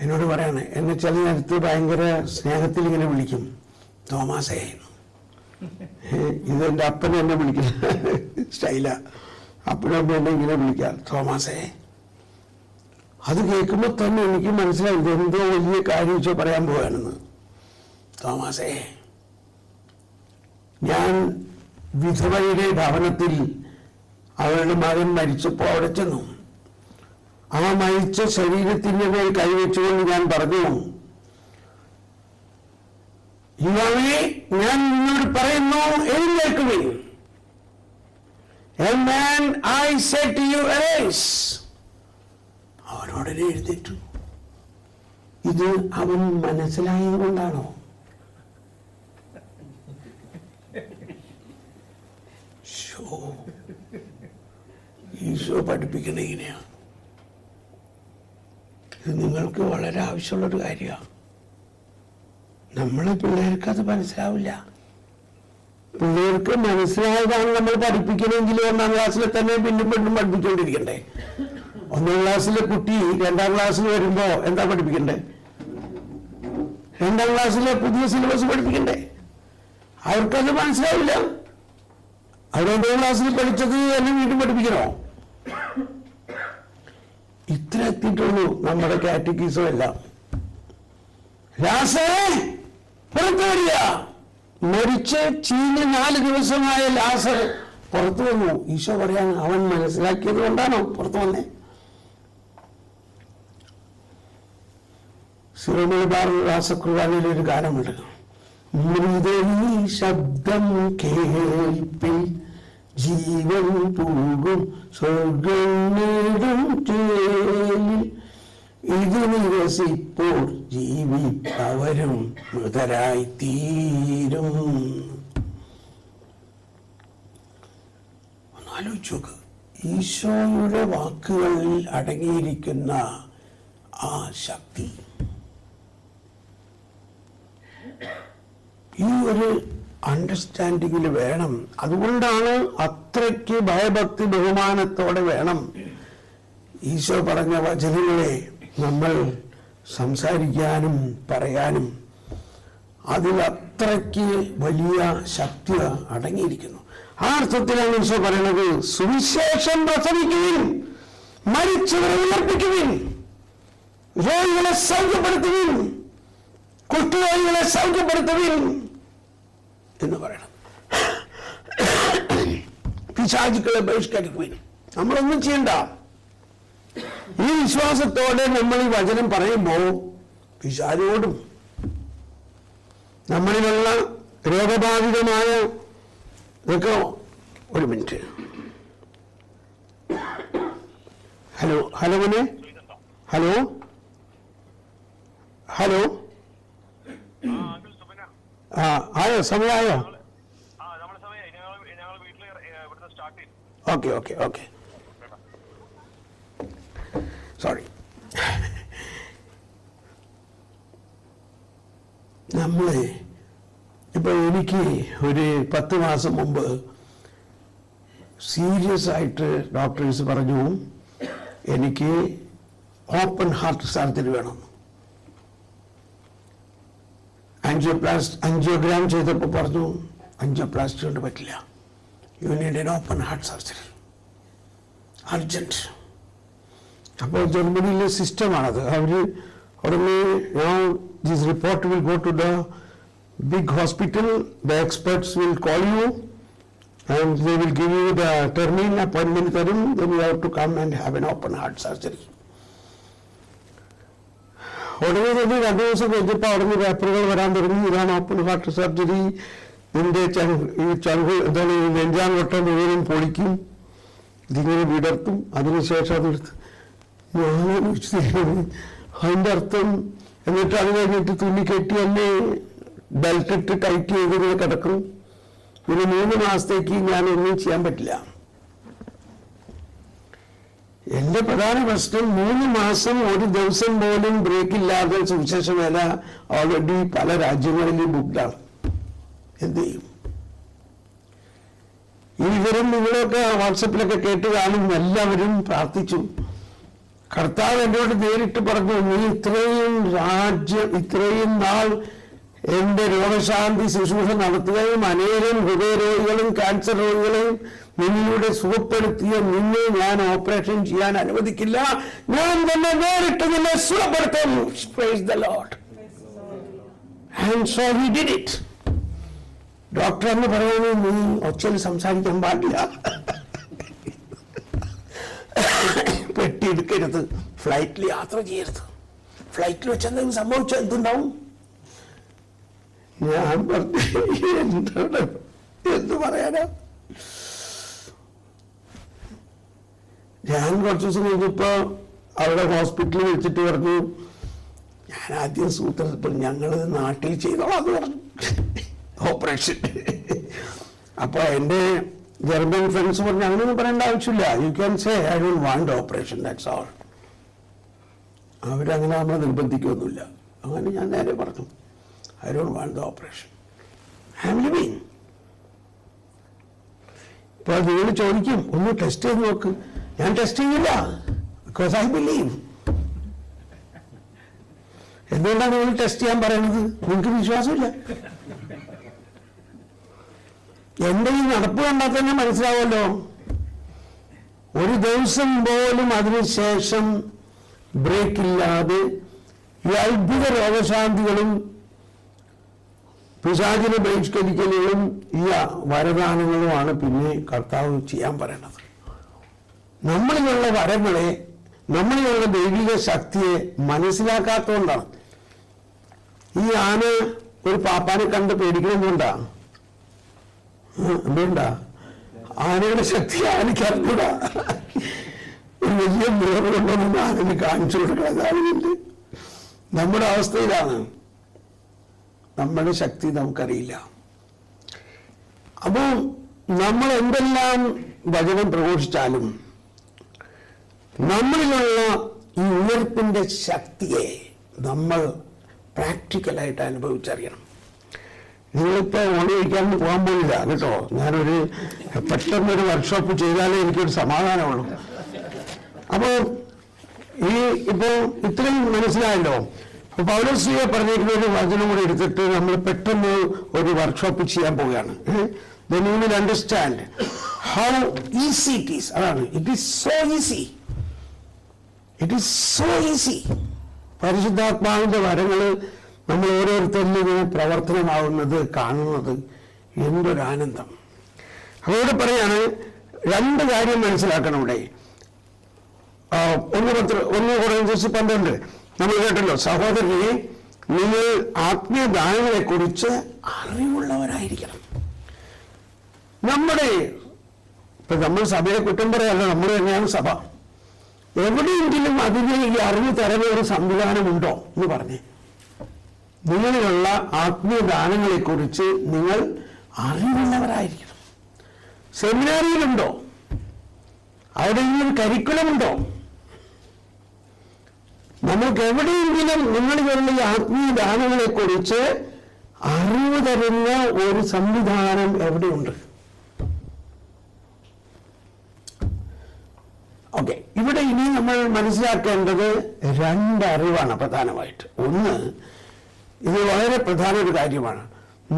എന്നോട് പറയണേ, എന്നെ ചില നേരത്ത് ഭയങ്കര സ്നേഹത്തിൽ ഇങ്ങനെ വിളിക്കും, തോമാസേ. ഇതെന്റെ അപ്പനെ എന്നെ വിളിക്കുന്ന സ്റ്റൈലാ. അപ്പനും അമ്മ എന്നെ ഇങ്ങനെ വിളിക്കാം, തോമാസേ. അത് കേൾക്കുമ്പോ തന്നെ എനിക്ക് മനസ്സിലായി എന്തോ വലിയ കാര്യം വെച്ചോ പറയാൻ പോവാണെന്ന്. തോമാസേ, ഞാൻ വിധവയുടെ ഭവനത്തിൽ അവരുടെ മകൻ മരിച്ചപ്പോ അവിടെ ചെന്നു. ആ മരിച്ച ശരീരത്തിന്റെ മേൽ കൈവച്ചുകൊണ്ട് ഞാൻ പറഞ്ഞു, യുവാവേ, ഞാൻ നിന്നോട് പറയുന്നു, എഴുന്നേൽക്കുവിൻ. And man, I said to you, arise. അവനോടനെ എഴുന്നേറ്റു. ഇത് അവൻ മനസ്സിലായത് കൊണ്ടാണോ? ഈശോ പഠിപ്പിക്കണ ഇങ്ങനെയാണ്. ഇത് നിങ്ങൾക്ക് വളരെ ആവശ്യമുള്ളൊരു കാര്യമാണ്. നമ്മളെ പിള്ളേർക്ക് അത് മനസ്സിലാവില്ല. പിള്ളേർക്ക് മനസ്സിലായതാണ് നമ്മൾ പഠിപ്പിക്കണമെങ്കിൽ 1ാം ക്ലാസ്സിൽ തന്നെ പിന്നും പെണ്ണും പഠിപ്പിച്ചുകൊണ്ടിരിക്കണ്ടേ? 1ാം ക്ലാസ്സിലെ കുട്ടി 2ാം ക്ലാസ്സിൽ വരുമ്പോ എന്താ പഠിപ്പിക്കണ്ടേ? 2ാം ക്ലാസ്സിലെ പുതിയ സിലബസ് പഠിപ്പിക്കണ്ടേ? അവർക്കത് മനസ്സിലാവില്ല. അവർ 2ാം ക്ലാസ്സിൽ പഠിച്ചത് എന്നെ വീണ്ടും പഠിപ്പിക്കണോ? ഇത്ര എത്തിയിട്ടുള്ളൂ നമ്മുടെ കാറ്റഗിസം എല്ലാം. ലാസേ പുറത്തു വരിക. മരിച്ച് ചീഞ്ഞ് 4 ദിവസമായ ലാസർ പുറത്തു വന്നു. ഈശോ പറയാൻ അവൻ മനസ്സിലാക്കിയത് കൊണ്ടാണോ പുറത്തു വന്നേ? സിറോമലബാർ രാസകുർബാനയിൽ ഒരു ഗാനമുണ്ട്, മൃദുലീ ശബ്ദം കേൾപ്പിൽ ജീവൻ പോകും സ്വർഗം നേടും ചേലിൽ ഇത് നിരസിപ്പോൾ ജീവിപ്പവരും മൃതരായി തീരും. ഒന്നാലോചിച്ച് നോക്ക്, ഈശോയുടെ വാക്കുകളിൽ അടങ്ങിയിരിക്കുന്ന ആ ശക്തി, ഈ ഒരു അണ്ടർസ്റ്റാൻഡിങ്ങിൽ വേണം. അതുകൊണ്ടാണ് അത്രയ്ക്ക് ഭയഭക്തി ബഹുമാനത്തോടെ വേണം ഈശോ പറഞ്ഞ വചനങ്ങളെ നമ്മൾ സംസാരിക്കാനും പറയാനും. അതിൽ അത്രയ്ക്ക് വലിയ ശക്തി അടങ്ങിയിരിക്കുന്നു. ആ അർത്ഥത്തിലാണ് ഈശോ പറയുന്നത്, സുവിശേഷം പ്രസംഗിക്കുവിൻ, മരിച്ചവരെ ഉയർപ്പിക്കുവിൻ, രോഗികളെ സൗഖ്യപ്പെടുത്തുവിൻ, കുഷ്ഠരോഗികളെ സൗഖ്യപ്പെടുത്തുവിൻ എന്ന് പറയണം. പിശാചുക്കളെ ബഹിഷ്കരിക്കുവിൻ. നമ്മളൊന്നും ചെയ്യണ്ട. ഈ വിശ്വാസത്തോടെ നമ്മൾ ഈ വചനം പറയുമ്പോൾ പിശാചോടും. നമ്മളിലുള്ള രോഗബാധിതമായ ഇതൊക്കെ, ഒരു മിനിറ്റ്. ഹലോ ഹലോ മോനെ, ഹലോ ഹലോ. ആ ആയോ, സമയമായോ? Okay okay okay, sorry. നമ്മള് ഇപ്പൊ എനിക്ക് ഒരു 10 മാസം മുമ്പ് സീരിയസ് ആയിട്ട് ഡോക്ടേഴ്സ് പറഞ്ഞു എനിക്ക് ഓപ്പൺ ഹാർട്ട് സർജറി വേണം. ആൻജിയോഗ്രാം ചെയ്തപ്പോൾ പറഞ്ഞു ആൻജിയോപ്ലാസ്റ്റി കൊണ്ട് പറ്റില്ല, you need an open heart surgery, urgent. അപ്പോൾ ജർമ്മനിയിലെ സിസ്റ്റമാണത്. അവർ ഉടനെ this report will go to the big hospital, the experts will call you and they will give you the termin appointment, then you have to come and have an open heart surgery. ഉടനെ തന്നെ 2 ദിവസം കഴിഞ്ഞപ്പോൾ അവിടുന്ന് പേപ്പറുകൾ വരാൻ തുടങ്ങി. ഇതാണ് open heart surgery, ഇതിൻ്റെ ഈ ചങ്ക് എന്താണ് നെഞ്ചാങ്കൊട്ട മുഴുവനും പൊളിക്കും, ഇതിങ്ങനെ വിടർത്തും, അതിനുശേഷം അതെടുത്ത് ഞാൻ അതിൻ്റെ അർത്ഥം. എന്നിട്ട് അത് കഴിഞ്ഞിട്ട് തുന്നി കെട്ടി അല്ലേ ബെൽറ്റ് ഇട്ട് ടൈറ്റ് ചെയ്ത് കിടക്കും. ഒരു 3 മാസത്തേക്ക് ഞാനൊന്നും ചെയ്യാൻ പറ്റില്ല. എന്റെ പ്രധാന പ്രശ്നം 3 മാസം ഒരു ദിവസം പോലും ബ്രേക്ക് ഇല്ലാതെ സുവിശേഷ വേല ഓൾറെഡി പല രാജ്യങ്ങളിലും ബുക്ക്ഡാണ്. എന്ത് ചെയ്യും? ഈ വിവരം നിങ്ങളൊക്കെ വാട്സപ്പിലൊക്കെ കേട്ട് കാണും. എല്ലാവരും പ്രാർത്ഥിച്ചു. കർത്താവ് എന്നോട് നേരിട്ട് പറഞ്ഞു, നീ ഇത്രയും നാൾ എന്റെ രോഗശാന്തി ശുശ്രൂഷ നടത്തുകയും അനേകം ഹൃദയരോഗികളും ക്യാൻസർ രോഗികളെയും നിന്നിലൂടെ സുഖപ്പെടുത്തിയ നിന്നെ ഞാൻ ഓപ്പറേഷൻ ചെയ്യാൻ അനുവദിക്കില്ല, ഞാൻ തന്നെ നേരിട്ട് നിന്നെ സുഖപ്പെടുത്തും. Praise the Lord. And so he did it. Doctor എന്ന് പറയുന്നത് നീ ഒച്ചയിൽ സംസാരിക്കാൻ പാടില്ല, പെട്ടി എടുക്കരുത്, ഫ്ലൈറ്റിൽ യാത്ര ചെയ്യരുത്, ഫ്ലൈറ്റിൽ വെച്ച് എന്തെങ്കിലും സംഭവിച്ചാൽ എന്തുണ്ടാവും? ഞാൻ പറഞ്ഞു എന്താണ് എന്ത് പറയാനാ. ഞാൻ കുറച്ച് ദിവസം കഴിഞ്ഞപ്പോ അവിടെ ഹോസ്പിറ്റലിൽ വിളിച്ചിട്ട് പറഞ്ഞു, ഞാൻ ആദ്യം സൂത്രത്തിൽ ഞങ്ങൾ നാട്ടിൽ ചെയ്തോളാം എന്ന് പറഞ്ഞു ഓപ്പറേഷൻ. അപ്പൊ എന്റെ ജർമ്മൻ ഫ്രണ്ട്സ് പറഞ്ഞു അങ്ങനെയൊന്നും പറയേണ്ട ആവശ്യമില്ല, you can say I don't want operation, that's all. അവരങ്ങനെ നമ്മളെ നിർബന്ധിക്കൊന്നുമില്ല. അങ്ങനെ ഞാൻ നേരെ പറഞ്ഞു I don't want the operation. I am living. ഇപ്പോൾ നിങ്ങൾ ചോദിക്കും ഒന്ന് ടെസ്റ്റ് ചെയ്ത് നോക്ക്. ഞാൻ ടെസ്റ്റ് ചെയ്യില്ല, ബിക്കോസ് ഐ ബിലീവ്. എന്തുകൊണ്ടാണ് നിങ്ങൾ ടെസ്റ്റ് ചെയ്യാൻ പറയുന്നത്? നിങ്ങൾക്ക് വിശ്വാസമില്ല. എന്റെ ഈ നടപ്പ് കണ്ടാൽ തന്നെ മനസ്സിലാവുമല്ലോ. ഒരു ദിവസം പോലും അതിനുശേഷം ബ്രേക്കില്ലാതെ ഈ അത്ഭുത രോഗശാന്തികളും പിശാചിനെ ബഹിഷ്കരിക്കലും ഈ വരദാനങ്ങളുമാണ് പിന്നെ കർത്താവ് ചെയ്യാൻ പറയണത്. നമ്മളിലുള്ള വരങ്ങളെ, നമ്മളിലുള്ള ദൈവിക ശക്തിയെ മനസ്സിലാക്കാത്തതുകൊണ്ടാണ്. ഈ ആന ഒരു പാപ്പാനെ കണ്ട് പേടിക്കണമെന്നുണ്ടാ? എന്തുകൊണ്ടാ? ആനയുടെ ശക്തി ആനയ്ക്ക് അറിഞ്ഞൂടാ. ഒരു വലിയ മൃഗങ്ങളുണ്ടെന്ന് ആനന് കാണിച്ചു കൊടുക്കണം. നമ്മുടെ അവസ്ഥ ഇതാണ്. നമ്മുടെ ശക്തി നമുക്കറിയില്ല. അപ്പോൾ നമ്മൾ എന്തെല്ലാം വചനം പ്രഘോഷിച്ചാലും നമ്മളിലുള്ള ഈ ഉയർപ്പിന്റെ ശക്തിയെ നമ്മൾ പ്രാക്ടിക്കലായിട്ട് അനുഭവിച്ചറിയണം. നിങ്ങളിപ്പോ ഓണി കഴിക്കാൻ പോകാൻ പോയില്ല കേട്ടോ. ഞാനൊരു പെട്ടെന്നൊരു വർക്ക്ഷോപ്പ് ചെയ്താലേ എനിക്കൊരു സമാധാനമുള്ളൂ. അപ്പോൾ ഇപ്പോ ഇത്രയും മനസ്സിലായല്ലോ. അപ്പൊ പൗലോസ്ലീഹ പറഞ്ഞിരിക്കുന്ന ഒരു വചനം കൂടി എടുത്തിട്ട് നമ്മൾ പെട്ടെന്ന് ഒരു വർക്ക്ഷോപ്പ് ചെയ്യാൻ പോവുകയാണ്. Then you will understand how easy it is. അതാണ്, it is so easy. It is so easy. പരിശുദ്ധാത്മാവിന്റെ വരങ്ങൾ നമ്മൾ ഓരോരുത്തരിലും ഇങ്ങനെ പ്രവർത്തനമാവുന്നത് കാണുന്നത് എന്തൊരാനന്ദം. അവരോട് പറയാണ്, രണ്ട് കാര്യം മനസ്സിലാക്കണം ഇവിടെ. 1 കൊരിന്ത്യർ 12 നമ്മൾ കേട്ടല്ലോ, സഹോദരനെ നിങ്ങൾ ആത്മീയ ദാനങ്ങളെ കുറിച്ച് അറിവുള്ളവരായിരിക്കണം. ഇപ്പൊ നമ്മൾ സഭയെ കുറ്റം പറയല്ല, നമ്മൾ തന്നെയാണ് സഭ. എവിടെയെങ്കിലും അതിന് ഈ അറിവ് തരുന്ന ഒരു സംവിധാനമുണ്ടോ എന്ന് പറഞ്ഞേ. നിങ്ങളിലുള്ള ആത്മീയ ദാനങ്ങളെ കുറിച്ച് നിങ്ങൾ അറിവുള്ളവരായിരിക്കണം. സെമിനാറിയിലുണ്ടോ? അവിടെ ഇങ്ങനെ കരിക്കുലമുണ്ടോ? നമുക്ക് എവിടെയെങ്കിലും നിങ്ങളിലുള്ള ഈ ആത്മീയ ദാനങ്ങളെ കുറിച്ച് അറിവ് തരുന്ന ഒരു സംവിധാനം എവിടെയുണ്ട്? ഓക്കെ, ഇവിടെ ഇനി നമ്മൾ മനസ്സിലാക്കേണ്ടത് 2 അറിവാണ് പ്രധാനമായിട്ട്. ഒന്ന്, ഇത് വളരെ പ്രധാന ഒരു കാര്യമാണ്,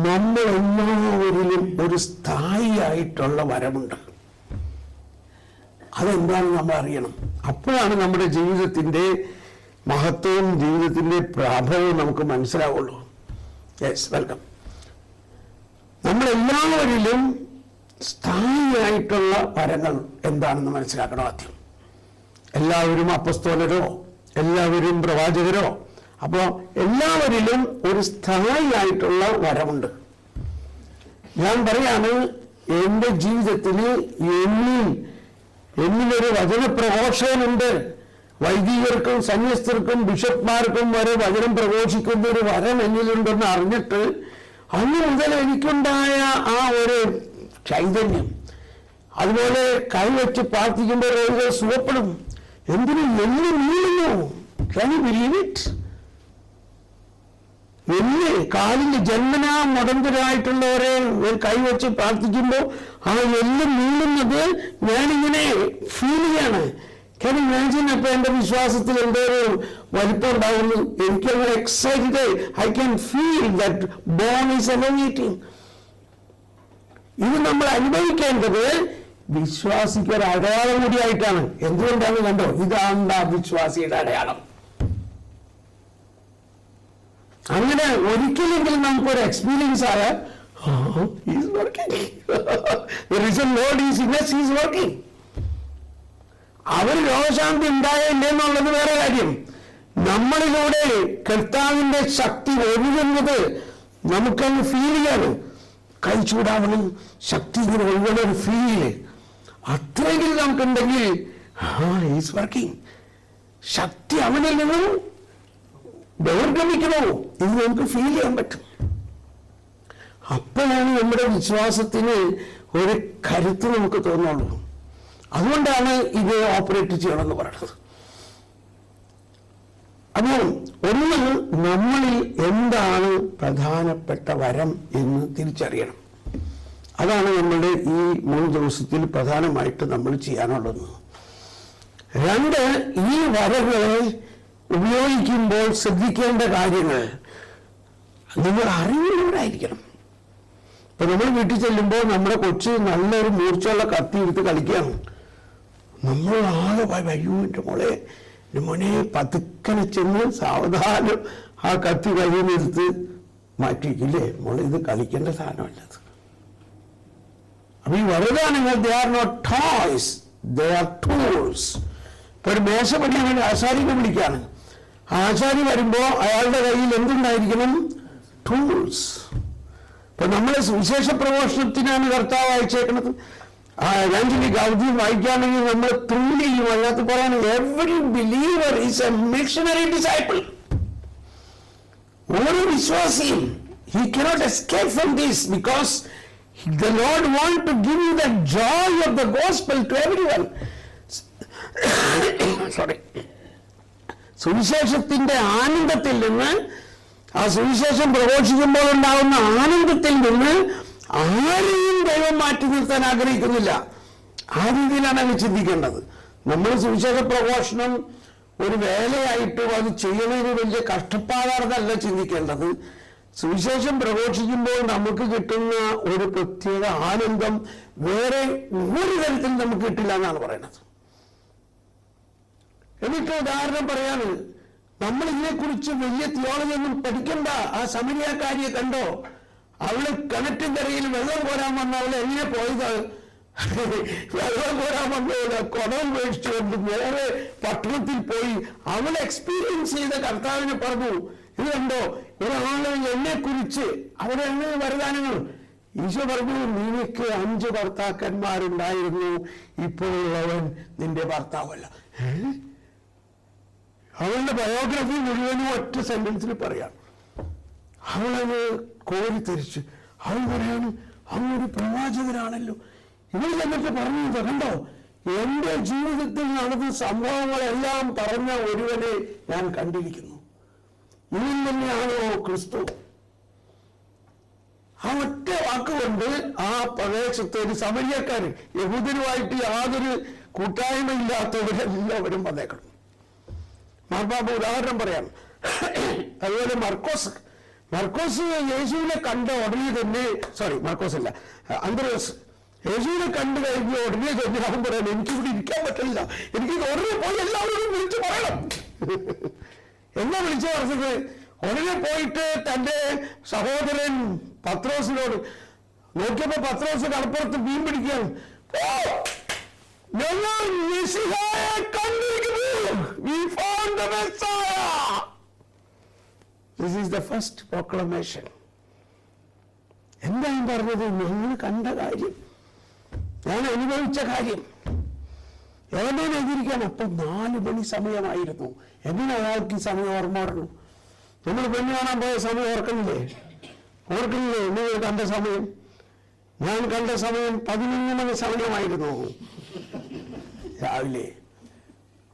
നമ്മൾ എല്ലാവരിലും ഒരു സ്ഥായിയായിട്ടുള്ള വരമുണ്ട്. അതെന്താണെന്ന് നമ്മൾ അറിയണം. അപ്പോഴാണ് നമ്മുടെ ജീവിതത്തിന്റെ മഹത്വവും ജീവിതത്തിന്റെ പ്രാഭവവും നമുക്ക് മനസ്സിലാവുള്ളൂ. Yes, welcome. നമ്മളെല്ലാവരിലും സ്ഥായിയായിട്ടുള്ള വരങ്ങൾ എന്താണെന്ന് മനസ്സിലാക്കണം ആദ്യം. എല്ലാവരും അപ്പസ്തോലരോ എല്ലാവരും പ്രവാചകരോ? അപ്പോ എല്ലാവരിലും ഒരു സ്ഥായിയായിട്ടുള്ള വരമുണ്ട്. ഞാൻ പറയാണ്, എന്റെ ജീവിതത്തിൽ എന്നിലൊരു വചനപ്രഘോഷകനുണ്ട്. വൈദികർക്കും സന്യസ്തർക്കും ബിഷപ്പ്മാർക്കും വരെ വചനം പ്രഘോഷിക്കുന്ന ഒരു വരം എന്നിലുണ്ടെന്ന് അറിഞ്ഞിട്ട് അന്ന് മുതൽ എനിക്കുണ്ടായ ആ ഒരു ചൈതന്യം, അതുപോലെ കൈവച്ച് പ്രാർത്ഥിക്കുമ്പോൾ രോഗികൾ സുഖപ്പെടും. എന്തിനു എല്ല് നീളുന്നു? Can you believe it? എല്ല് കാലിന് ജന്മനാ മുടന്തരായിട്ടുള്ളവരെ കൈവച്ച് പ്രാർത്ഥിക്കുമ്പോൾ ആ എല്ല് നീളുന്നത് ഞാനിങ്ങനെ ഫീൽ ചെയ്യാണ്. Can you imagine? അപ്പൊ എന്റെ വിശ്വാസത്തിൽ എന്തോ ഒരു വലിപ്പം ഉണ്ടാവുന്നു. എനിക്കങ്ങനെ excited, I can feel that bone is elongating. ഇത് നമ്മൾ അനുഭവിക്കേണ്ടത് വിശ്വാസിക്ക് ഒരു അടയാളം കൂടിയായിട്ടാണ്. എന്തുകൊണ്ടാണ്? കണ്ടോ, ഇതാണ് ആ വിശ്വാസിയുടെ അടയാളം. അങ്ങനെ ഒരിക്കലെങ്കിലും നമുക്കൊരു എക്സ്പീരിയൻസ് ആയാൽ അവർ രോഗശാന്തി ഉണ്ടായില്ലെന്നുള്ളത് വേറെ കാര്യം. നമ്മളിലൂടെ കർത്താവിന്റെ ശക്തി ഒഴുകുന്നത് നമുക്കങ്ങ് ഫീൽ ചെയ്യാണ്. കൈ ചൂടാവണം, ശക്തി ഇങ്ങനെ ഒഴുകുന്ന ഒരു ഫീല് അത്രയെങ്കിലും നമുക്കുണ്ടെങ്കിൽ ഈസ് വർക്കിംഗ്. ശക്തി അവനിൽ നിന്നും ബഹിർഗമിക്കണോ ഇത് നമുക്ക് ഫീൽ ചെയ്യാൻ പറ്റും. അപ്പോഴാണ് നമ്മുടെ വിശ്വാസത്തിന് ഒരു കരുത്ത് നമുക്ക് തോന്നുള്ളൂ. അതുകൊണ്ടാണ് ഇത് ഓപ്പറേറ്റ് ചെയ്യണമെന്ന് പറയുന്നത്. അപ്പോൾ ഒന്ന്, നമ്മളിൽ എന്താണ് പ്രധാനപ്പെട്ട വരം എന്ന് തിരിച്ചറിയണം. അതാണ് നമ്മളുടെ ഈ 3 ദിവസത്തിൽ പ്രധാനമായിട്ട് നമ്മൾ ചെയ്യാനുള്ളത്. 2, ഈ വരങ്ങളെ ഉപയോഗിക്കുമ്പോൾ ശ്രദ്ധിക്കേണ്ട കാര്യങ്ങൾ നിങ്ങൾ അറിയുന്നവരായിരിക്കണം. ഇപ്പൊ നമ്മൾ വീട്ടിൽ ചെല്ലുമ്പോൾ നമ്മുടെ കൊച്ച് നല്ലൊരു മൂർച്ചയുള്ള കത്തി എടുത്ത് കളിക്കുകയാണ്. നമ്മൾ ആകെ അയ്യോ എൻ്റെ മോളെ, എൻ്റെ മോനെ, പതുക്കനെ ചെന്ന് സാവധാനം ആ കത്തി കയ്യിൽ നിന്നെടുത്ത് മാറ്റിയില്ലേ മോളെ, ഇത് കളിക്കേണ്ട സാധനമല്ലത്. അപ്പൊ ഈ വലുതാണെങ്കിൽ they are not toys, they are tools. ഇപ്പൊ ഒരു മേശ പണിയാൻ വേണ്ടി ആശാരിനെ വിളിക്കാണ്. ആശാരി വരുമ്പോ അയാളുടെ കയ്യിൽ എന്തുണ്ടായിരിക്കണം? ടൂൾസ്. ഇപ്പൊ നമ്മളെ സുവിശേഷ പ്രഘോഷണത്തിനാണ് കർത്താവ് അയച്ചേക്കുന്നത്. രഞ്ജലി ഗൗതി വായിക്കുകയാണെങ്കിൽ നമ്മൾ ത്രില്ല് ചെയ്യും. അതിനകത്ത് പറയാൻ every believer is A missionary disciple. ഓരോ വിശ്വാസിയും he cannot escape from this because the Lord wants to give you the joy of the gospel to everyone. Sorry, സുവിശേഷത്തിന്റെ ആനന്ദത്തിൽ നിന്ന്, ആ സുവിശേഷം പ്രഘോഷിക്കുമ്പോൾ ഉണ്ടാകുന്ന ആനന്ദത്തിൽ നിന്ന് ആരെയും ദൈവം മാറ്റി നിർത്താൻ ആഗ്രഹിക്കുന്നില്ല. ആ രീതിയിലാണ് അത് ചിന്തിക്കേണ്ടത്. നമ്മൾ സുവിശേഷ പ്രഘോഷണം ഒരു വേലയായിട്ടും അത് ചെയ്യുന്നതിന് വലിയ കഷ്ടപ്പാടാർന്നല്ല ചിന്തിക്കേണ്ടത്. സുവിശേഷം പ്രഘോഷിക്കുമ്പോൾ നമുക്ക് കിട്ടുന്ന ഒരു പ്രത്യേക ആനന്ദം വേറെ ഒരു തരത്തിൽ നമുക്ക് കിട്ടില്ല എന്നാണ് പറയുന്നത്. എന്നിട്ട് ഉദാഹരണം പറയാണ്, നമ്മൾ ഇതിനെക്കുറിച്ച് വലിയ തിയോളജി ഒന്നും പഠിക്കണ്ട. ആ സമരിയാക്കാരിയെ കണ്ടോ? അവള് കിണറ്റിൻകരയിൽ വെള്ളം കോരാൻ വന്ന അവള് എങ്ങനെ പോയത്? വെള്ളം കോരാൻ വന്നവള് കുടം മേടിച്ചുകൊണ്ട് വേറെ പട്ടണത്തിൽ പോയി അവൾ എക്സ്പീരിയൻസ് ചെയ്ത കർത്താവിനെ പറഞ്ഞു, ഇത് കണ്ടോ ഒരാള് എന്നെ കുറിച്ച് അവിടെ എങ്ങനെ വരദാനങ്ങൾ. ഈശോ പറഞ്ഞു, നിനക്ക് 5 ഭർത്താക്കന്മാരുണ്ടായിരുന്നു, ഇപ്പോഴുള്ളവൻ നിന്റെ ഭർത്താവല്ല. അവളുടെ ബയോഗ്രഫി മുഴുവനും ഒറ്റ സെന്റൻസിൽ പറയാം. അവളത് കോരിത്തിരിച്ച് അവൾ പറയാണ്, അവനൊരു പ്രവാചകനാണല്ലോ. ഇവൾ എന്നിട്ട് പറഞ്ഞു, കണ്ടോ എന്റെ ജീവിതത്തിൽ നടന്ന സംഭവങ്ങളെല്ലാം പറഞ്ഞ ഒരുവനെ ഞാൻ കണ്ടിരിക്കുന്നു. ഇവൻ തന്നെയാണോ ക്രിസ്തു? ആ ഒറ്റ വാക്കുകൊണ്ട് ആ പ്രദേശത്തെ ഒരു സമരിയക്കാര്, യഹൂദരുമായിട്ട് യാതൊരു കൂട്ടായ്മയില്ലാത്തവരെല്ലാവരും വന്നേക്കണം. മാർപ്പാപ്പ ഉദാഹരണം പറയാം. അതുപോലെ മർക്കോസ് യേശുവിനെ കണ്ട ഉടനെ തന്നെ, സോറി മർക്കോസ് അല്ല, അന്ത്രോസ് യേശുവിനെ കണ്ടു കഴിഞ്ഞ ഉടനെ തന്നെ അവൻ പറയാം, എനിക്കിവിടെ ഇരിക്കാൻ പറ്റില്ല, എനിക്ക് ഉടനെ പോയി എല്ലാവരും വിളിച്ചു പറയണം. എന്നാ വിളിച്ചു പറഞ്ഞത്? ഉടനെ പോയിട്ട് തന്റെ സഹോദരൻ പത്രോസിനോട് നോക്കിയപ്പോ പത്രോസ് കടപ്പുറത്ത് മീൻ പിടിക്കുകയാണ്. ഞങ്ങൾ മെസ്സിഹയെ കണ്ടിരിക്കുന്നു. We found the Messiah. This is the first proclamation. എന്താണ് പറഞ്ഞത്? ഞങ്ങൾ കണ്ട കാര്യം, ഞാൻ അനുഭവിച്ച കാര്യം. എവിടെ എഴുതിയിരിക്കാൻ? അപ്പം 4 മണി സമയമായിരുന്നു. എങ്ങനെ അയാൾക്ക് ഈ സമയം ഓർമ്മ പറഞ്ഞു? നമ്മൾ പെണ്ണ് കാണാൻ പോയ സമയം ഓർക്കുന്നില്ലേ? നിങ്ങൾ കണ്ട സമയം? ഞാൻ കണ്ട സമയം 11 മണി സമയമായിരുന്നു രാവിലെ.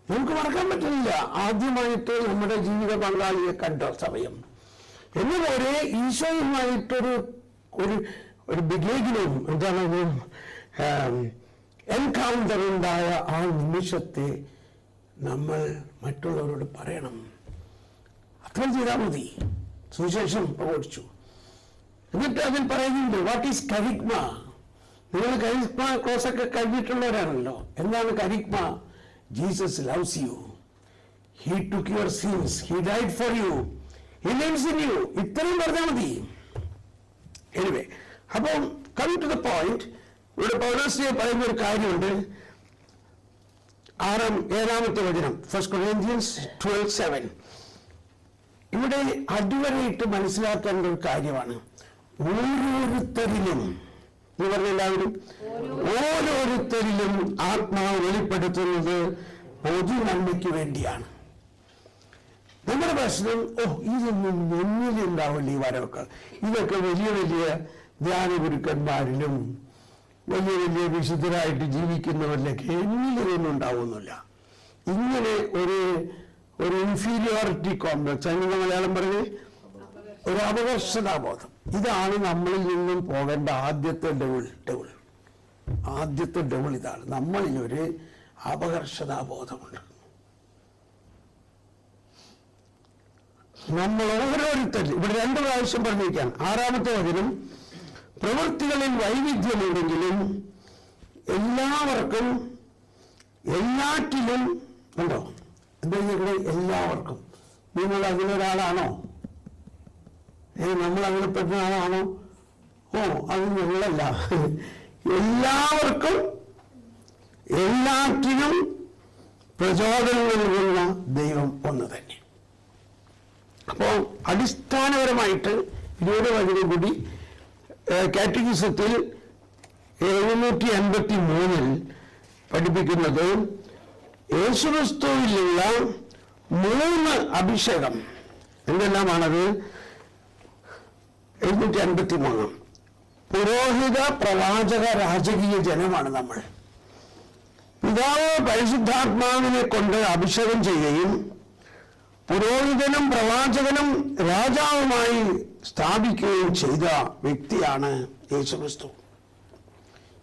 നമുക്ക് മറക്കാൻ പറ്റില്ല ആദ്യമായിട്ട് നമ്മുടെ ജീവിത പങ്കാളിയെ കണ്ട സമയം. എന്നപോലെ ഈശോയുമായിട്ടൊരു ഒരു ബിഗേനിങ്, എന്താണ് എൻകൗണ്ടർ ഉണ്ടായ ആ നിമിഷത്തെ നമ്മൾ മറ്റുള്ളവരോട് പറയണം. അത്ര ചെയ്താൽ മതി. സുവിശേഷം പ്രഘോഷിച്ചു. എന്നിട്ട് അതിൽ പറയുന്നുണ്ട്, വാട്ട് ഈസ് കരിഗ്മ? നിങ്ങൾ കരിഗ്മ കോഴ്സ് ഒക്കെ കഴിഞ്ഞിട്ടുള്ളവരാണല്ലോ. എന്താണ് kerygma? Jesus loves you, he took your sins, he died for you, he lives in you. ഇത്രയും പറഞ്ഞാൽ മതി. എനിവേ, അപ്പം കം ടു ദ പോയിന്റ്. ഇവിടെ പൗലോസ് പറയുന്ന ഒരു കാര്യമുണ്ട്. 7-ാമത്തെ വചനം, 1 Corinthians 12:7. ഇവിടെ അടിവരയിട്ട് മനസ്സിലാക്കേണ്ട ഒരു കാര്യമാണ്. ഓരോരുത്തരിലും, എന്ന് പറഞ്ഞ എല്ലാവരും, ഓരോരുത്തരിലും ആത്മാവ് വെളിപ്പെടുത്തുന്നത് പൊതു നന്മയ്ക്ക് വേണ്ടിയാണ്. നമ്മുടെ പ്രശ്നം, ഇതൊന്നും എന്നിലുണ്ടാവില്ല ഈ വരവൊക്കെ. ഇതൊക്കെ വലിയ വലിയ ധ്യാന ഗുരുക്കന്മാരിലും വലിയ വലിയ വിശുദ്ധരായിട്ട് ജീവിക്കുന്നവരിലൊക്കെ എന്നിലിതൊന്നും ഉണ്ടാവുന്നില്ല. ഇങ്ങനെ ഒരു ഇൻഫീരിയോറിറ്റി കോംപ്ലക്സ്, അതിന് മലയാളം പറഞ്ഞ് ഒരു അപകർഷതാബോധം. ഇതാണ് നമ്മളിൽ നിന്നും പോകേണ്ട ആദ്യത്തെ ഡെവിൾ ഇതാണ്. നമ്മളിലൊരു അപകർഷതാബോധമുണ്ട്. നമ്മൾ ഓരോരുത്തരും ഇവിടെ 2 പ്രാവശ്യം പറഞ്ഞിരിക്കാൻ. 6-ാമത്തെ വചനം, പ്രവൃത്തികളിൽ വൈവിധ്യമുണ്ടെങ്കിലും എല്ലാവർക്കും എല്ലാറ്റിലും ഉണ്ടോ? എന്താ ഇവിടെ എല്ലാവർക്കും? നിങ്ങൾ അതിലൊരാളാണോ? നമ്മൾ അങ്ങനെ പെട്ട ആളാണോ? അത് ഞങ്ങളല്ല. എല്ലാവർക്കും എല്ലാറ്റിനും പ്രചോദനം നൽകുന്ന ദൈവം ഒന്ന് തന്നെ. അപ്പോൾ അടിസ്ഥാനപരമായിട്ട് 20 വചനം കൂടി കാറ്റഗിസത്തിൽ 753 പഠിപ്പിക്കുന്നത് യേശുക്രിസ്തുവിലുള്ള 3 അഭിഷേകം. എന്തെല്ലാമാണത്? 753 പുരോഹിത, പ്രവാചക, രാജകീയ ജനമാണ് നമ്മൾ. പിതാവ് പരിശുദ്ധാത്മാവിനെ കൊണ്ട് അഭിഷേകം ചെയ്യുകയും പുരോഹിതനും പ്രവാചകനും രാജാവുമായി സ്ഥാപിക്കുകയും ചെയ്ത വ്യക്തിയാണ് യേശുക്രിസ്തു.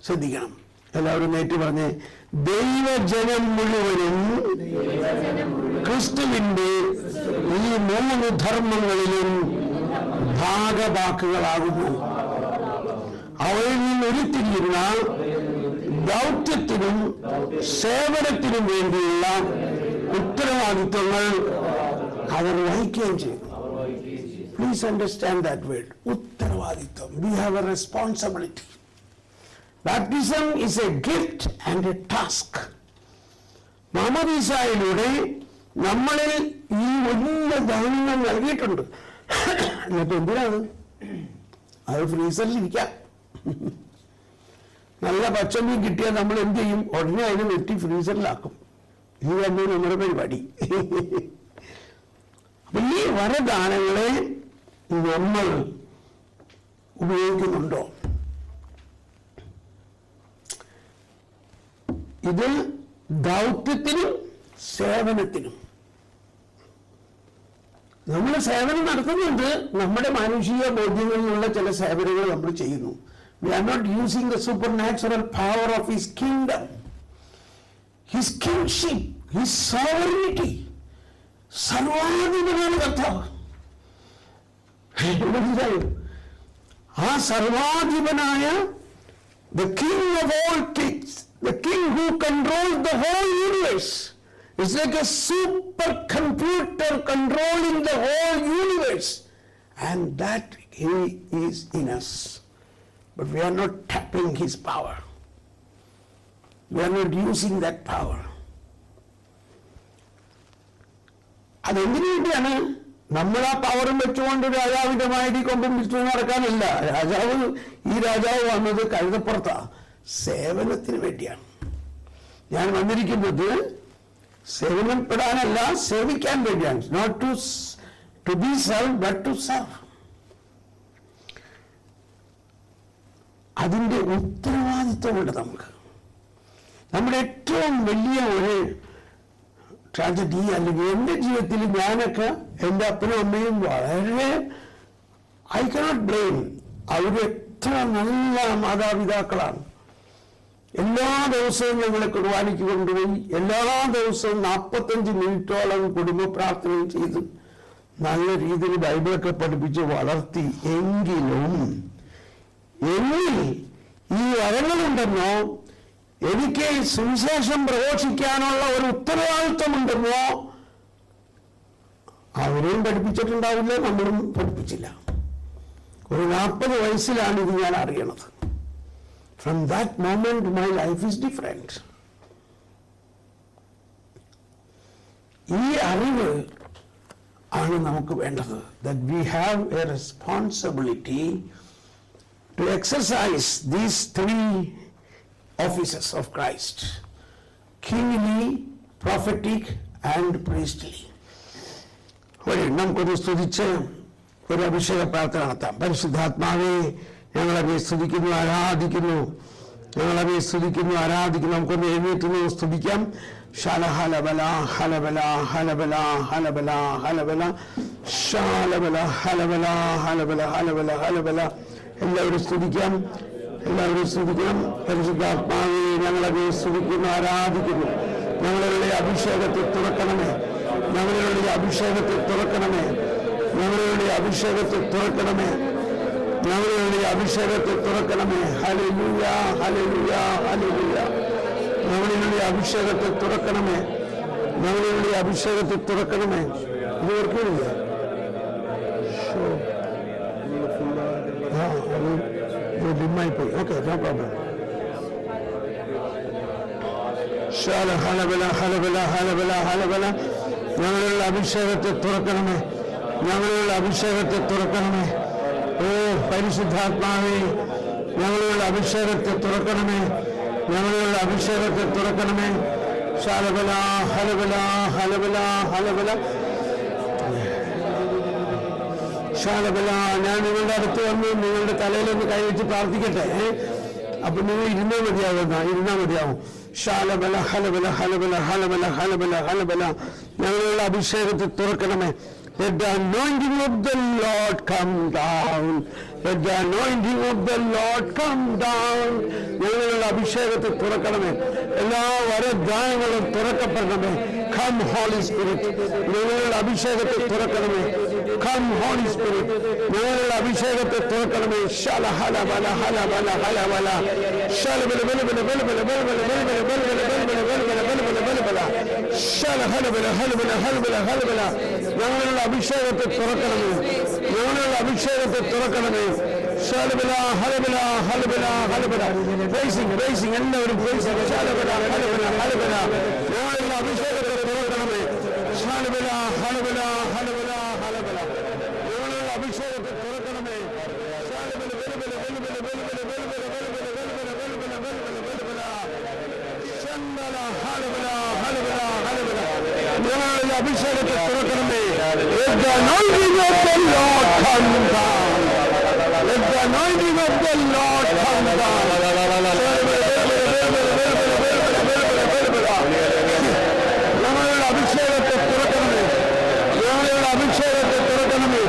ശ്രദ്ധിക്കണം, എല്ലാവരും നേരിട്ട് പറഞ്ഞ്, ദൈവജനം മുഴുവനും ക്രിസ്തുവിന്റെ ഈ 3 ധർമ്മങ്ങളിലും ഭാഗവാക്കുകളാകുന്നു. അവയിൽ നിന്ന് ഉരുത്തിരിയുന്ന ദൗത്യത്തിനും സേവനത്തിനും വേണ്ടിയുള്ള ഉത്തരവാദിത്വങ്ങൾ അവർ വഹിക്കുകയും ചെയ്തു. പ്ലീസ് അണ്ടർസ്റ്റാൻഡ് ദാറ്റ് വേർഡ്, ഉത്തരവാദിത്വം. We have a responsibility. Baptism is a gift and a task. മാമോദീസായിലൂടെ നമ്മളിൽ ഈ വലിയ ദാനങ്ങൾ നൽകിയിട്ടുണ്ട്. എന്നിട്ട് എന്തിനാണ് അത് ഫ്രീസറിലിരിക്കാം? നല്ല പച്ചമീൻ കിട്ടിയാൽ നമ്മൾ എന്ത് ചെയ്യും? ഉടനെ അതിനെ വെട്ടി ഫ്രീസറിലാക്കും. ഇത് തന്നെ നമ്മുടെ പരിപാടി. അപ്പൊ ഈ വരദാനങ്ങളെ നമ്മൾ ഉപയോഗിക്കുന്നുണ്ടോ? ഇത് ദൗത്യത്തിനും സേവനത്തിനും. നമ്മൾ സേവനം നടത്തുന്നുണ്ട്. നമ്മുടെ മാനുഷിക ബോധ്യങ്ങളിലുള്ള ചില സേവനങ്ങൾ നമ്മൾ ചെയ്യുന്നു. We are not using the supernatural power of His kingdom, His kingship, His sovereignty. സർവാധിപനാണ് കർത്താവ്. ആ സർവാധിപനായ the king of all kings, the king who controls the whole universe. It's like a supercomputer controlling the whole universe, and that He is in us. But we are not tapping His power. We are not using that power. അതെന്തിനു വേണ്ടിയാണ്? നമ്മൾ ആ പവറും വെച്ചുകൊണ്ട് രാജാവിന്റെ മാരി കൊമ്പും വിളിച്ചു നടക്കാനില്ല. ഈ രാജാവ് വന്നത് കഴുതപ്പുറത്താ. സേവനത്തിന് വേണ്ടിയാണ് ഞാൻ വന്നിരിക്കുന്നത്. സേവനപ്പെടാനല്ല, സേവിക്കാൻ വേണ്ടിയാണ്. Not to be serve but to serve. അതിൻ്റെ ഉത്തരവാദിത്വമുണ്ട് നമുക്ക്. നമ്മുടെ ഏറ്റവും വലിയ ഒരു ട്രാജഡി, അല്ലെങ്കിൽ എൻ്റെ ജീവിതത്തിൽ ഞാനൊക്കെ എൻ്റെ അപ്പനും അമ്മയും വളരെ ഐ കനോട്ട് ബ്ലെയിം. അവരെത്ര നല്ല മാതാപിതാക്കളാണ്. എല്ലാ ദിവസവും ഞങ്ങളെ കുർബാനയ്ക്ക് കൊണ്ടുപോയി എല്ലാ ദിവസവും 45 മിനിറ്റോളം കുടുംബ പ്രാർത്ഥനയും ചെയ്ത് നല്ല രീതിയിൽ ബൈബിളൊക്കെ പഠിപ്പിച്ച് വളർത്തി. എങ്കിലും എന്നിൽ ഈ വരങ്ങളുണ്ടെന്നോ എനിക്ക് സുവിശേഷം പ്രഘോഷിക്കാനുള്ള ഒരു ഉത്തരവാദിത്വമുണ്ടെന്നോ അവരെയും പഠിപ്പിച്ചിട്ടുണ്ടാവില്ല, നമ്മളും പഠിപ്പിച്ചില്ല. ഒരു 40 വയസ്സിലാണ് ഇത് ഞാൻ അറിയണത്. From that moment my life is different. ഈ അറിവ് ആണ് നമുക്ക് വേണ്ടത്. That we have a responsibility to exercise these 3 offices of Christ: kingly, prophetic and priestly. നമുക്കൊരു സ്തുതിച്ച് ഒരു അഭിഷേക പ്രാർത്ഥന നടത്താം. പരിശുദ്ധാത്മാവേ, ഞങ്ങളെ സ്തുതിക്കുന്നു, ആരാധിക്കുന്നു. ഞങ്ങളെ സ്തുതിക്കുന്നു, ആരാധിക്കുന്നു. നമുക്കൊന്ന് എഴുന്നേറ്റ് സ്തുതിക്കാം. ശാലഹലബല ഹലബല ഹലബല ഹലബല ഹലബല ശാലബല ഹലബല ഹലബല ഹലബല ഹലബല. എല്ലാവരും സ്തുതിക്കാം, എല്ലാവരും സ്തുതിക്കണം. പരിശുദ്ധാത്മാവേ, ഞങ്ങളെ സ്തുതിക്കുന്നു, ആരാധിക്കുന്നു. ഞങ്ങളുടെ അഭിഷേകത്തെ തുറക്കണമേ, ഞങ്ങളുടെ അഭിഷേകത്തെ തുറക്കണമേ, ഞങ്ങളുടെ അഭിഷേകത്തെ തുറക്കണമേ, ഞങ്ങളുടെ അഭിഷേകത്തെ തുറക്കണമേ. Hallelujah, hallelujah, hallelujah. ഞങ്ങളുടെ അഭിഷേകത്തെ തുറക്കണമേ, ഞങ്ങളുടെ അഭിഷേകത്തെ തുറക്കണമേ. ഇത് ഓർക്കുന്നില്ല? ഡിമ്മായി പോയി. Okay, no problem. ഹലബല ഹലബല ഹലബല ഹലബല. ഞങ്ങളുടെ അഭിഷേകത്തെ തുറക്കണമേ, ഞങ്ങളുടെ അഭിഷേകത്തെ തുറക്കണമേ. ഓ പരിശുദ്ധാത്മാവേ, ഞങ്ങളുടെ അഭിഷേകത്തെ തുറക്കണമേ, ഞങ്ങളുടെ അഭിഷേകത്തെ തുറക്കണമേ. ശാലബല ഹലബല ഹലബല ഹലബല ശാലബല. ഞാൻ നിങ്ങളുടെ അടുത്ത് വന്ന് നിങ്ങളുടെ തലയിലൊന്ന് കൈവച്ച് പ്രാർത്ഥിക്കട്ടെ. അപ്പൊ നിങ്ങൾ ഇരുന്നാൽ മതിയാവും. ശാലബല ഹലബല ഹലബല ഹലബല ഹലബല ഹലബല ഞങ്ങളുടെ അഭിഷേകത്തെ തുറക്കണമേ. Let the anointing of the Lord come down. Let the anointing of the Lord come down. ഞങ്ങളുടെ അഭിഷേകത്തെ തുറക്കണമേ. എല്ലാ വരദാനങ്ങളും തുറക്കപ്പെടണമേ. Come Holy Spirit. ഞങ്ങളുടെ അഭിഷേകത്തെ തുറക്കണമേ. Come Holy Spirit. ഞങ്ങളുടെ അഭിഷേകത്തെ തുറക്കണമേ. ശല ഹലബല ഹലബല ഹലബല ശലബല ബലബല ബലബല ബലബല ബലബല ബലബല ബലബല ബലബല ബലബല ശല ഹലബല ഹലബല ഹലബല ഹലബല ഞങ്ങളുടെ അഭിഷേകത്തെ തുറക്കണമേ. ഞങ്ങളുടെ അഭിഷേകത്തെ തുറക്കണമേ. ശലബല ഹലബല ഹലബല ഹലബല പ്രൈസിംഗ് പ്രൈസിംഗ് എല്ലാവരും പ്രൈസിംഗ്. ശലബല ഹലബല ഹലബല ഞങ്ങളുടെ അഭിഷേകത്തെ തുറക്കണമേ. ശലബല ഹലബല ഹലബല ഹലബല ഞങ്ങളുടെ അഭിഷേകത്തെ തുറക്കണമേ. ശലബല ബലബല ബലബല ബലബല ബലബല ബലബല ബലബല ബലബല ബലബല ശലബല ഹലബല ഹലബല ഹലബല ഞങ്ങളുടെ അഭിഷേകത്തെ തുറക്കണമേ. Let the anointing of the Lord come down. Let the anointing of the Lord come down. ഞങ്ങളുടെ അഭിഷേകത്തെ തുറക്കണമേ. ഞങ്ങളുടെ അഭിഷേകത്തെ തുറക്കണമേ.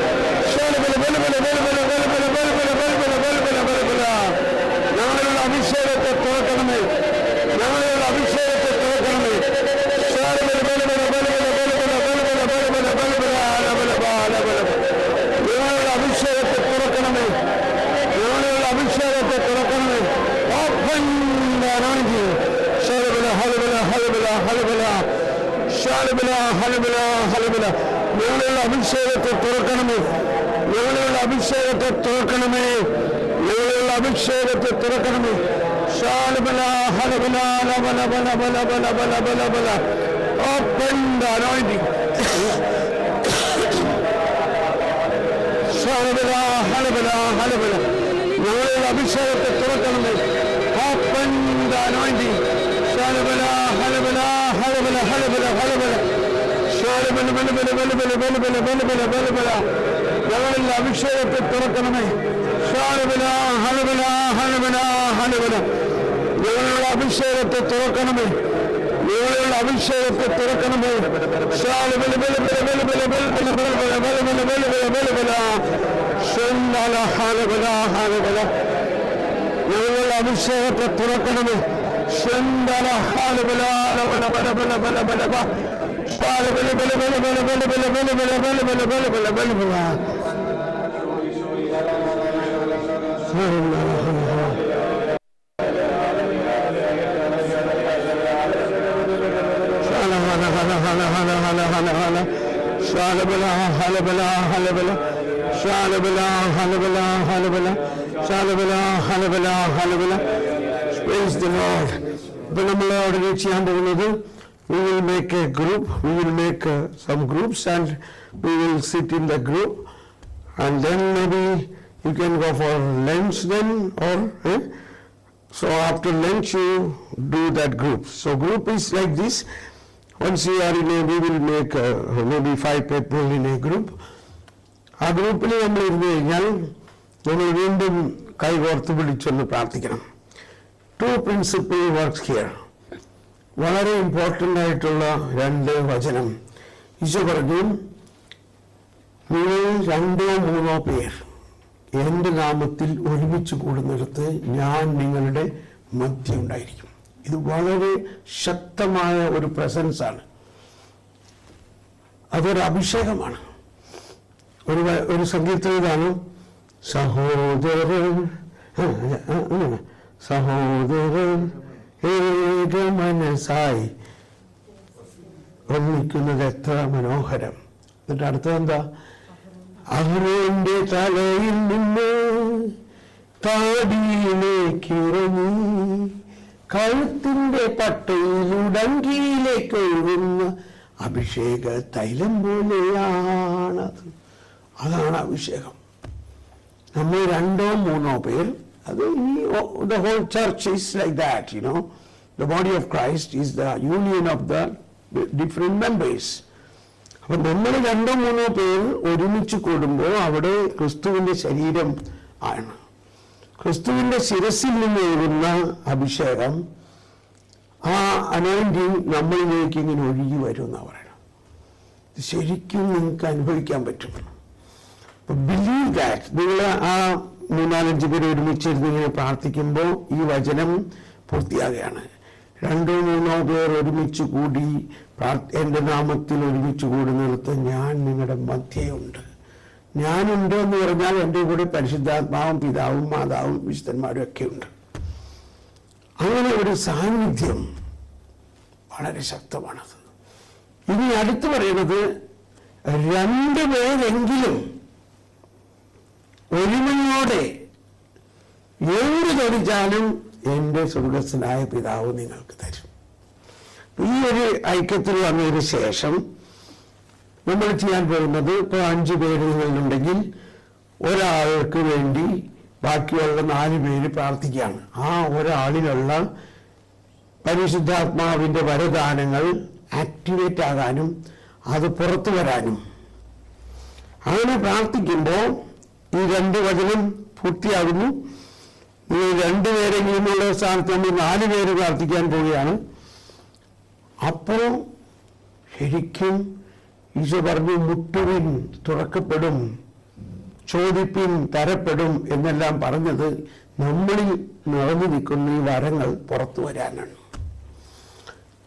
ഞങ്ങളുടെ അഭിഷേകത്തെ തുറക്കണമേ. ഞങ്ങളുടെ അഭിഷേകത്തെ തുറക്കണമേ. ഞങ്ങളുടെ അഭിഷേകത്തെ തുറക്കണമേ. ഞങ്ങളുടെ അഭിഷേകത്തെ തുറക്കണമേ. Open the anointing. ശലബല ഹലബല ഹലബല ഹലബല ശലബല ഹലബല ഹലബല ഞങ്ങളുടെ അഭിഷേകത്തെ തുറക്കണമേ. ഞങ്ങളുടെ അഭിഷേകത്തെ തുറക്കണമേ. ഞങ്ങളുടെ അഭിഷേകത്തെ തുറക്കണമേ. ശലബല ഹലബല ലബല ബല ബല ബല ബല ബല ബല Open the anointing. ശലബല ഹലബല ഹലബല ഞങ്ങളുടെ അഭിഷേകത്തെ തുറക്കണമേ. Open the anointing. ശലബല ഹലബല ഹലബല ഹലബല ഹലബല ശലബല ബലബല ബലബല ബലബല ബലബല ബലബല ഞങ്ങളുടെ അഭിഷേകത്തെ തുറക്കണമേ. ശലബല ഹലബല ഹലബല ഹലബല ഞങ്ങളുടെ അഭിഷേകത്തെ തുറക്കണമേ. ഞങ്ങളുടെ അഭിഷേകത്തെ തുറക്കണമേ. ശലബല ബലബല ബലബല ബലബല ബലബല ബലബല ബലബല ബലബല ശലബല ഹലബല ഹലബല ഞങ്ങളുടെ അഭിഷേകത്തെ തുറക്കണമേ. ശലബല ഹലബല ബലബല ബലബല ബലബല ശലബല ബലബല ബലബല ബലബല ബലബല ബലബല ബലബല ശലബല ഹലബല ഹലബല ശലബല ഹലബല ഹലബല ശലബല ഹലബല ഹലബല Praise the Lord. ഇപ്പോൾ നമ്മൾ അവിടെ ചെയ്യാൻ പോകുന്നത് we will make a group. We will make some groups and we will sit in the group and then maybe you can go for lunch then or so after lunch you do that group. So group is like this. Once you are in a, we will make maybe 5 people in a group. ആ ഗ്രൂപ്പിൽ നമ്മൾ ഇരുന്ന് കഴിഞ്ഞാൽ നമ്മൾ വീണ്ടും കൈകോർത്ത് പിടിച്ചൊന്ന് പ്രാർത്ഥിക്കണം. 2 principal works here. വളരെ ഇമ്പോർട്ടൻ്റ് ആയിട്ടുള്ള 2 വചനം. ഈശോ പറഞ്ഞു, നിങ്ങൾ 2-3 പേർ എൻ്റെ നാമത്തിൽ ഒരുമിച്ച് കൂടുന്നിടത്ത് ഞാൻ നിങ്ങളുടെ മധ്യ ഉണ്ടായിരിക്കും. ഇത് വളരെ ശക്തമായ ഒരു പ്രസൻസ് ആണ്. അതൊരു അഭിഷേകമാണ്. ഒരു സങ്കീർത്തനമാണ് സഹോദരൻ സഹോദരൻ ഏക മനസ്സായി ഒന്നിക്കുന്നത് എത്ര മനോഹരം. എന്നിട്ട് അടുത്തത് എന്താ? അവരുടെ തലയിൽ നിന്ന് താടിയിലേക്കിറങ്ങി കഴുത്തിന്റെ പട്ടയിലുടങ്കിയിലേക്ക് ഒഴുകുന്ന അഭിഷേക തൈലം പോലെയാണത്. അതാണ് അഭിഷേകം. നമ്മൾ 2-3 പേർ, അത് the whole church is like that, you know. The body of Christ is the union of the different members. അപ്പൊ നമ്മൾ 2-3 പേർ ഒരുമിച്ച് കൂടുമ്പോൾ അവിടെ ക്രിസ്തുവിന്റെ ശരീരം ആണ്. ക്രിസ്തുവിന്റെ ശിരസിൽ നിന്ന് ഒഴുകുന്ന അഭിഷേകം ആ അനോയിന്റിങ് നമ്മളിലേക്ക് ഇങ്ങനെ ഒഴുകി വരും എന്നാണ് പറയണം. ഇത് ശരിക്കും നിങ്ങൾക്ക് അനുഭവിക്കാൻ പറ്റും. Believe that. നിങ്ങൾ ആ 3-4-5 പേര് ഒരുമിച്ചിരുന്ന് ഇങ്ങനെ പ്രാർത്ഥിക്കുമ്പോൾ ഈ വചനം പൂർത്തിയാകുകയാണ്. 2-3 പേർ ഒരുമിച്ച് കൂടി എൻ്റെ നാമത്തിൽ ഒരുമിച്ച് കൂടുന്നിടത്ത് ഞാൻ നിങ്ങളുടെ മധ്യയുണ്ട്. ഞാനുണ്ട് എന്ന് പറഞ്ഞാൽ എൻ്റെ കൂടെ പരിശുദ്ധാത്മാവും പിതാവും മാതാവും വിശുദ്ധന്മാരും ഒക്കെ ഉണ്ട്. അങ്ങനെ ഒരു സാന്നിധ്യം വളരെ ശക്തമാണത്. ഇനി അടുത്ത് പറയുന്നത് 2 പേരെങ്കിലും ഒരുമയോടെ എന്ത് ചോദിച്ചാലും എൻ്റെ സ്വർഗസ്ഥനായ പിതാവ് നിങ്ങൾക്ക് തരും. ഈ ഒരു ഐക്യത്തിൽ വന്നതിന് ശേഷം നമ്മൾ ചെയ്യാൻ പോകുന്നത്, ഇപ്പോൾ 5 പേര് നിങ്ങളുണ്ടെങ്കിൽ ഒരാൾക്ക് വേണ്ടി ബാക്കിയുള്ള 4 പേര് പ്രാർത്ഥിക്കുകയാണ്. ആ ഒരാളിലുള്ള പരിശുദ്ധാത്മാവിൻ്റെ വരദാനങ്ങൾ ആക്ടിവേറ്റ് ആകാനും അത് പുറത്തു വരാനും. അങ്ങനെ പ്രാർത്ഥിക്കുമ്പോൾ ഈ 2 വചനം പൂർത്തിയാകുന്നു. ഈ 2 പേരെങ്കിലും ഉള്ള സ്ഥാനത്ത് നമ്മൾ 4 പേര് പ്രാർത്ഥിക്കാൻ പോവുകയാണ്. അപ്പോൾ ശരിക്കും ഈശോ പറഞ്ഞു, മുട്ടുവിൻ തുറക്കപ്പെടും, ചോദിപ്പിൻ തരപ്പെടും എന്നെല്ലാം പറഞ്ഞത് നമ്മളിൽ നിറഞ്ഞു നിൽക്കുന്ന ഈ വരങ്ങൾ പുറത്തു വരാനാണ്.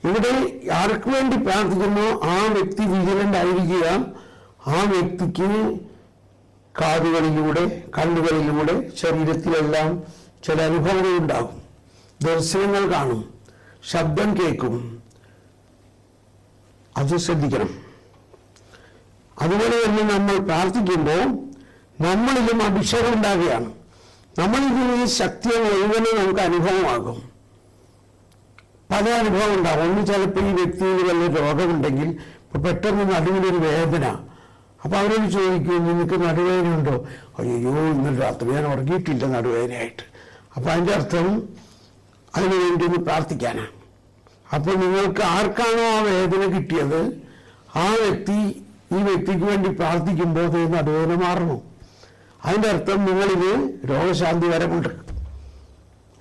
ഇവിടെ ആർക്ക് വേണ്ടി പ്രാർത്ഥിക്കുന്നു ആ വ്യക്തി വിജിലന്റ് ആയിരിക്കുക. ആ വ്യക്തിക്ക് കാതുകളിലൂടെ കണ്ണുകളിലൂടെ ശരീരത്തിലെല്ലാം ചില അനുഭവങ്ങൾ ഉണ്ടാകും, ദർശനങ്ങൾ കാണും, ശബ്ദം കേൾക്കും. അത് ശ്രദ്ധിക്കണം. അതുപോലെ തന്നെ നമ്മൾ പ്രാർത്ഥിക്കുമ്പോൾ നമ്മളിലും അഭിഷേകം ഉണ്ടാകുകയാണ്. നമ്മളിൽ ഈ ശക്തിയെ മുഴുവൻ നമുക്ക് അനുഭവമാകും. പല അനുഭവം ഉണ്ടാകും. ഒന്ന് ചിലപ്പോൾ ഈ വ്യക്തിയിൽ വല്ല രോഗമുണ്ടെങ്കിൽ പെട്ടെന്ന് നടുവിലൊരു വേദന. അപ്പോൾ അവരോട് ചോദിക്കും, നിനക്ക് നടുവേദന ഉണ്ടോ? അയ്യോ ഇന്നലെ രാത്രി ഞാൻ ഉറങ്ങിയിട്ടില്ല നടുവേദനയായിട്ട്. അപ്പോൾ അതിൻ്റെ അർത്ഥം അതിനു വേണ്ടി ഒന്ന് പ്രാർത്ഥിക്കാനാണ്. അപ്പോൾ നിങ്ങൾക്ക് ആർക്കാണോ ആ വേദന കിട്ടിയത് ആ വ്യക്തി ഈ വ്യക്തിക്ക് വേണ്ടി പ്രാർത്ഥിക്കുമ്പോൾ നടുവേദന മാറണം. അതിൻ്റെ അർത്ഥം നിങ്ങളിത് രോഗശാന്തി വരമുണ്ട്.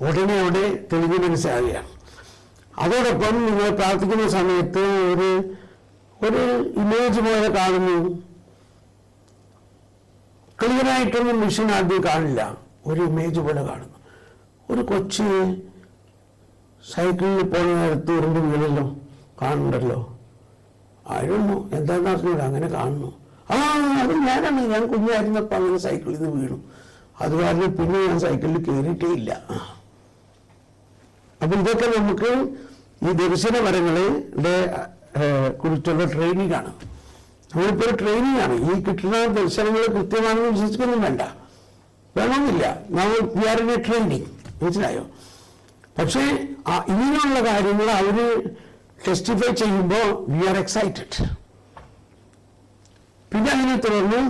ഉടനെ അവിടെ തെളിഞ്ഞ് മനസ്സിലാവുകയാണ്. അതോടൊപ്പം നിങ്ങൾ പ്രാർത്ഥിക്കുന്ന സമയത്ത് ഒരു ഇമേജ് പോലെ കാണുന്നു. ക്ലിയറായിട്ടൊന്നും മിഷൻ ആദ്യം കാണില്ല, ഒരു ഇമേജ് പോലെ കാണുന്നു. ഒരു കൊച്ച് സൈക്കിളിൽ പോകുന്ന നേരത്ത് ഉരുണ്ട് വീഴല്ലോ കാണുന്നുണ്ടല്ലോ. ആയിരുന്നു എന്താണെന്ന് അറിഞ്ഞൂടാ, അങ്ങനെ കാണുന്നു. അത് ഞാനാണ്, ഞാൻ കുഞ്ഞായിരുന്നപ്പോൾ അങ്ങനെ സൈക്കിളിൽ നിന്ന് വീണു. അത് കാരണം പിന്നെ ഞാൻ സൈക്കിളിൽ കയറിയിട്ടേ ഇല്ല. അപ്പം ഇതൊക്കെ നമുക്ക് ഈ ദർശന വരങ്ങളെ കുറിച്ചുള്ള ട്രെയിനിങ് ആണ്. നമ്മളിപ്പോൾ ഒരു ട്രെയിനിങ് ആണ്. ഈ കിട്ടുന്ന ദർശനങ്ങൾ കൃത്യമാണെന്ന് വിശ്വസിക്കൊന്നും വേണമെന്നില്ല. നമ്മൾ we are in a training, മനസ്സിലായോ? പക്ഷേ ഇങ്ങനെയുള്ള കാര്യങ്ങൾ അവർ ടെസ്റ്റിഫൈ ചെയ്യുമ്പോൾ വി ആർ എക്സൈറ്റഡ്. പിന്നെ അതിനെ തുടർന്ന്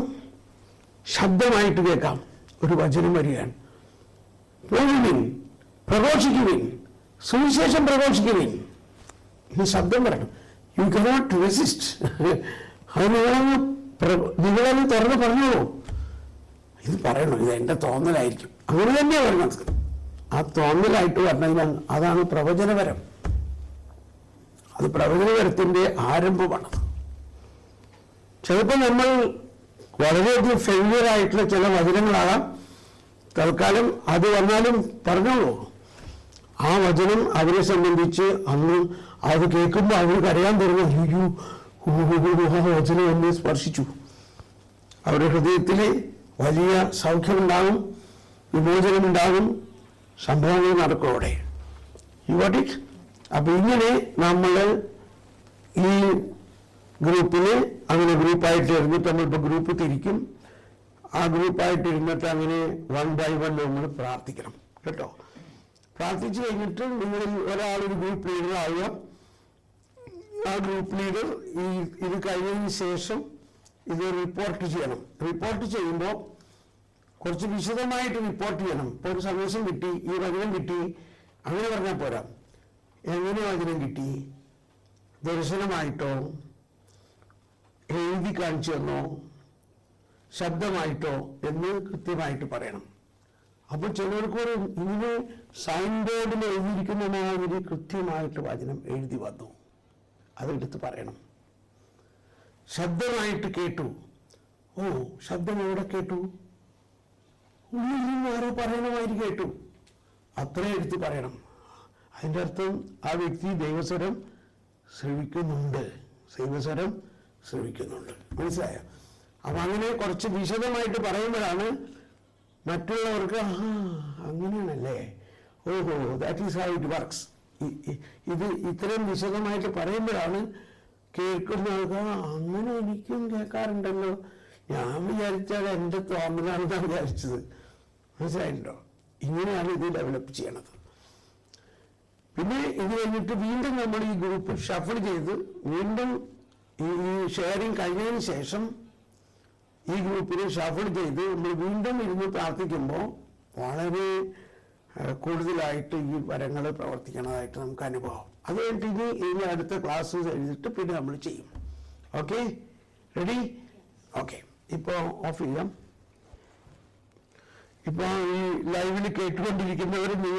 ശബ്ദമായിട്ട് കേൾക്കാം. ഒരു വചനം വരികയാണ്, പോകുവിൻ, പ്രഘോഷിക്കുവിൻ, സുവിശേഷം പ്രഘോഷിക്കുവിൻ. ഈ ശബ്ദം പറയണം. You cannot resist. അത് നിങ്ങളൊന്ന് തുറന്ന് പറഞ്ഞോളൂ. ഇത് പറയണം, ഇത് എൻ്റെ തോന്നലായിരിക്കും. അങ്ങനെ തന്നെയാണ് പറയുന്നത്. ആ തോന്നലായിട്ട് പറഞ്ഞാൽ അതാണ് പ്രവചനപരം. അത് പ്രവചനപരത്തിൻ്റെ ആരംഭമാണത്. ചിലപ്പോൾ നമ്മൾ വളരെയധികം ഫെയിലിയർ ആയിട്ടുള്ള ചില വചനങ്ങളാകാം. തൽക്കാലം അത് വന്നാലും പറഞ്ഞോളൂ. ആ വചനം അവരെ സംബന്ധിച്ച് അന്ന് അത് കേൾക്കുമ്പോൾ അവർ കരയാൻ തുടങ്ങി. അയ്യോ ആ വചനം എന്നെ സ്പർശിച്ചു. അവരുടെ ഹൃദയത്തിൽ വലിയ സൗഖ്യമുണ്ടാകും, വിമോചനമുണ്ടാകും, സംഭവങ്ങൾ നടക്കും അവിടെ. You got it? അപ്പം ഇങ്ങനെ നമ്മൾ ഈ ഗ്രൂപ്പിന് അങ്ങനെ ഗ്രൂപ്പായിട്ട് ഇരുന്നിട്ട് നമ്മളിപ്പോൾ ഗ്രൂപ്പ് തിരിക്കും. ആ ഗ്രൂപ്പായിട്ട് ഇരുന്നിട്ട് അങ്ങനെ 1 by 1 നമ്മൾ പ്രാർത്ഥിക്കണം കേട്ടോ. പ്രാർത്ഥിച്ചു കഴിഞ്ഞിട്ട് നിങ്ങളിൽ ഒരാളൊരു ഗ്രൂപ്പ് ലീഡർ ആവുക. ആ ഗ്രൂപ്പ് ലീഡർ ഇത് കഴിഞ്ഞതിന് ശേഷം ഇത് റിപ്പോർട്ട് ചെയ്യണം. റിപ്പോർട്ട് ചെയ്യുമ്പോൾ കുറച്ച് വിശദമായിട്ട് റിപ്പോർട്ട് ചെയ്യണം. ഇപ്പോൾ ഒരു സന്ദേശം കിട്ടി, ഈ വചനം കിട്ടി, അങ്ങനെ പറഞ്ഞാൽ പോരാ. എങ്ങനെ വചനം കിട്ടി? ദർശനമായിട്ടോ, എഴുതി കാണിച്ചു തന്നോ, ശബ്ദമായിട്ടോ എന്ന് കൃത്യമായിട്ട് പറയണം. അപ്പോൾ ചിലർക്ക് ഇങ്ങനെ സൈൻ ബോർഡിൽ എഴുതിയിരിക്കുന്ന മാതിരി കൃത്യമായിട്ട് വചനം എഴുതി വന്നു. അതെടുത്ത് പറയണം. ശബ്ദമായിട്ട് കേട്ടു. ഓ, ശബ്ദം എവിടെ കേട്ടു? ഉള്ളിൽ നിന്ന് ആരോ പറയണമാതിരി കേട്ടു. അത്രയും എടുത്ത് പറയണം. അതിൻ്റെ അർത്ഥം ആ വ്യക്തി ദൈവസ്വരം ശ്രവിക്കുന്നുണ്ട്. ദൈവസ്വരം ശ്രവിക്കുന്നുണ്ട്. മനസ്സിലായോ? അപ്പൊ അങ്ങനെ കുറച്ച് വിശദമായിട്ട് പറയുമ്പോഴാണ് മറ്റുള്ളവർക്ക് അങ്ങനെയാണല്ലേ, ഓഹോ, that is how it works. ഇത് ഇത്രയും വിശദമായിട്ട് പറയുമ്പോഴാണ് കേൾക്കുന്നവർക്ക് അങ്ങനെ എനിക്കും കേൾക്കാറുണ്ടല്ലോ, ഞാൻ വിചാരിച്ചാൽ എൻ്റെ തോന്നലാണെന്നാണ് വിചാരിച്ചത്. മനസ്സിലായിട്ടുണ്ടോ? ഇങ്ങനെയാണ് ഇത് ഡെവലപ്പ് ചെയ്യണത്. പിന്നെ ഇത് കഴിഞ്ഞിട്ട് വീണ്ടും നമ്മൾ ഈ ഗ്രൂപ്പ് ഷഫിൾ ചെയ്ത് വീണ്ടും ഈ ഷെയറിങ് കഴിഞ്ഞതിന് ശേഷം ഈ ഗ്രൂപ്പിനെ ഷഫിൾ ചെയ്ത് നമ്മൾ വീണ്ടും ഇരുന്ന് പ്രാർത്ഥിക്കുമ്പോൾ വളരെ കൂടുതലായിട്ട് ഈ വരങ്ങൾ പ്രവർത്തിക്കണതായിട്ട് നമുക്ക് അനുഭവം. അത് കഴിഞ്ഞിട്ട് ഇനി അടുത്ത ക്ലാസ് എഴുതിയിട്ട് പിന്നെ നമ്മൾ ചെയ്യും. Okay, ready? ഓക്കെ, ഇപ്പോൾ ഓഫ് ചെയ്യാം. ഇപ്പോൾ ഈ ലൈവിൽ കേട്ടുകൊണ്ടിരിക്കുന്നവർ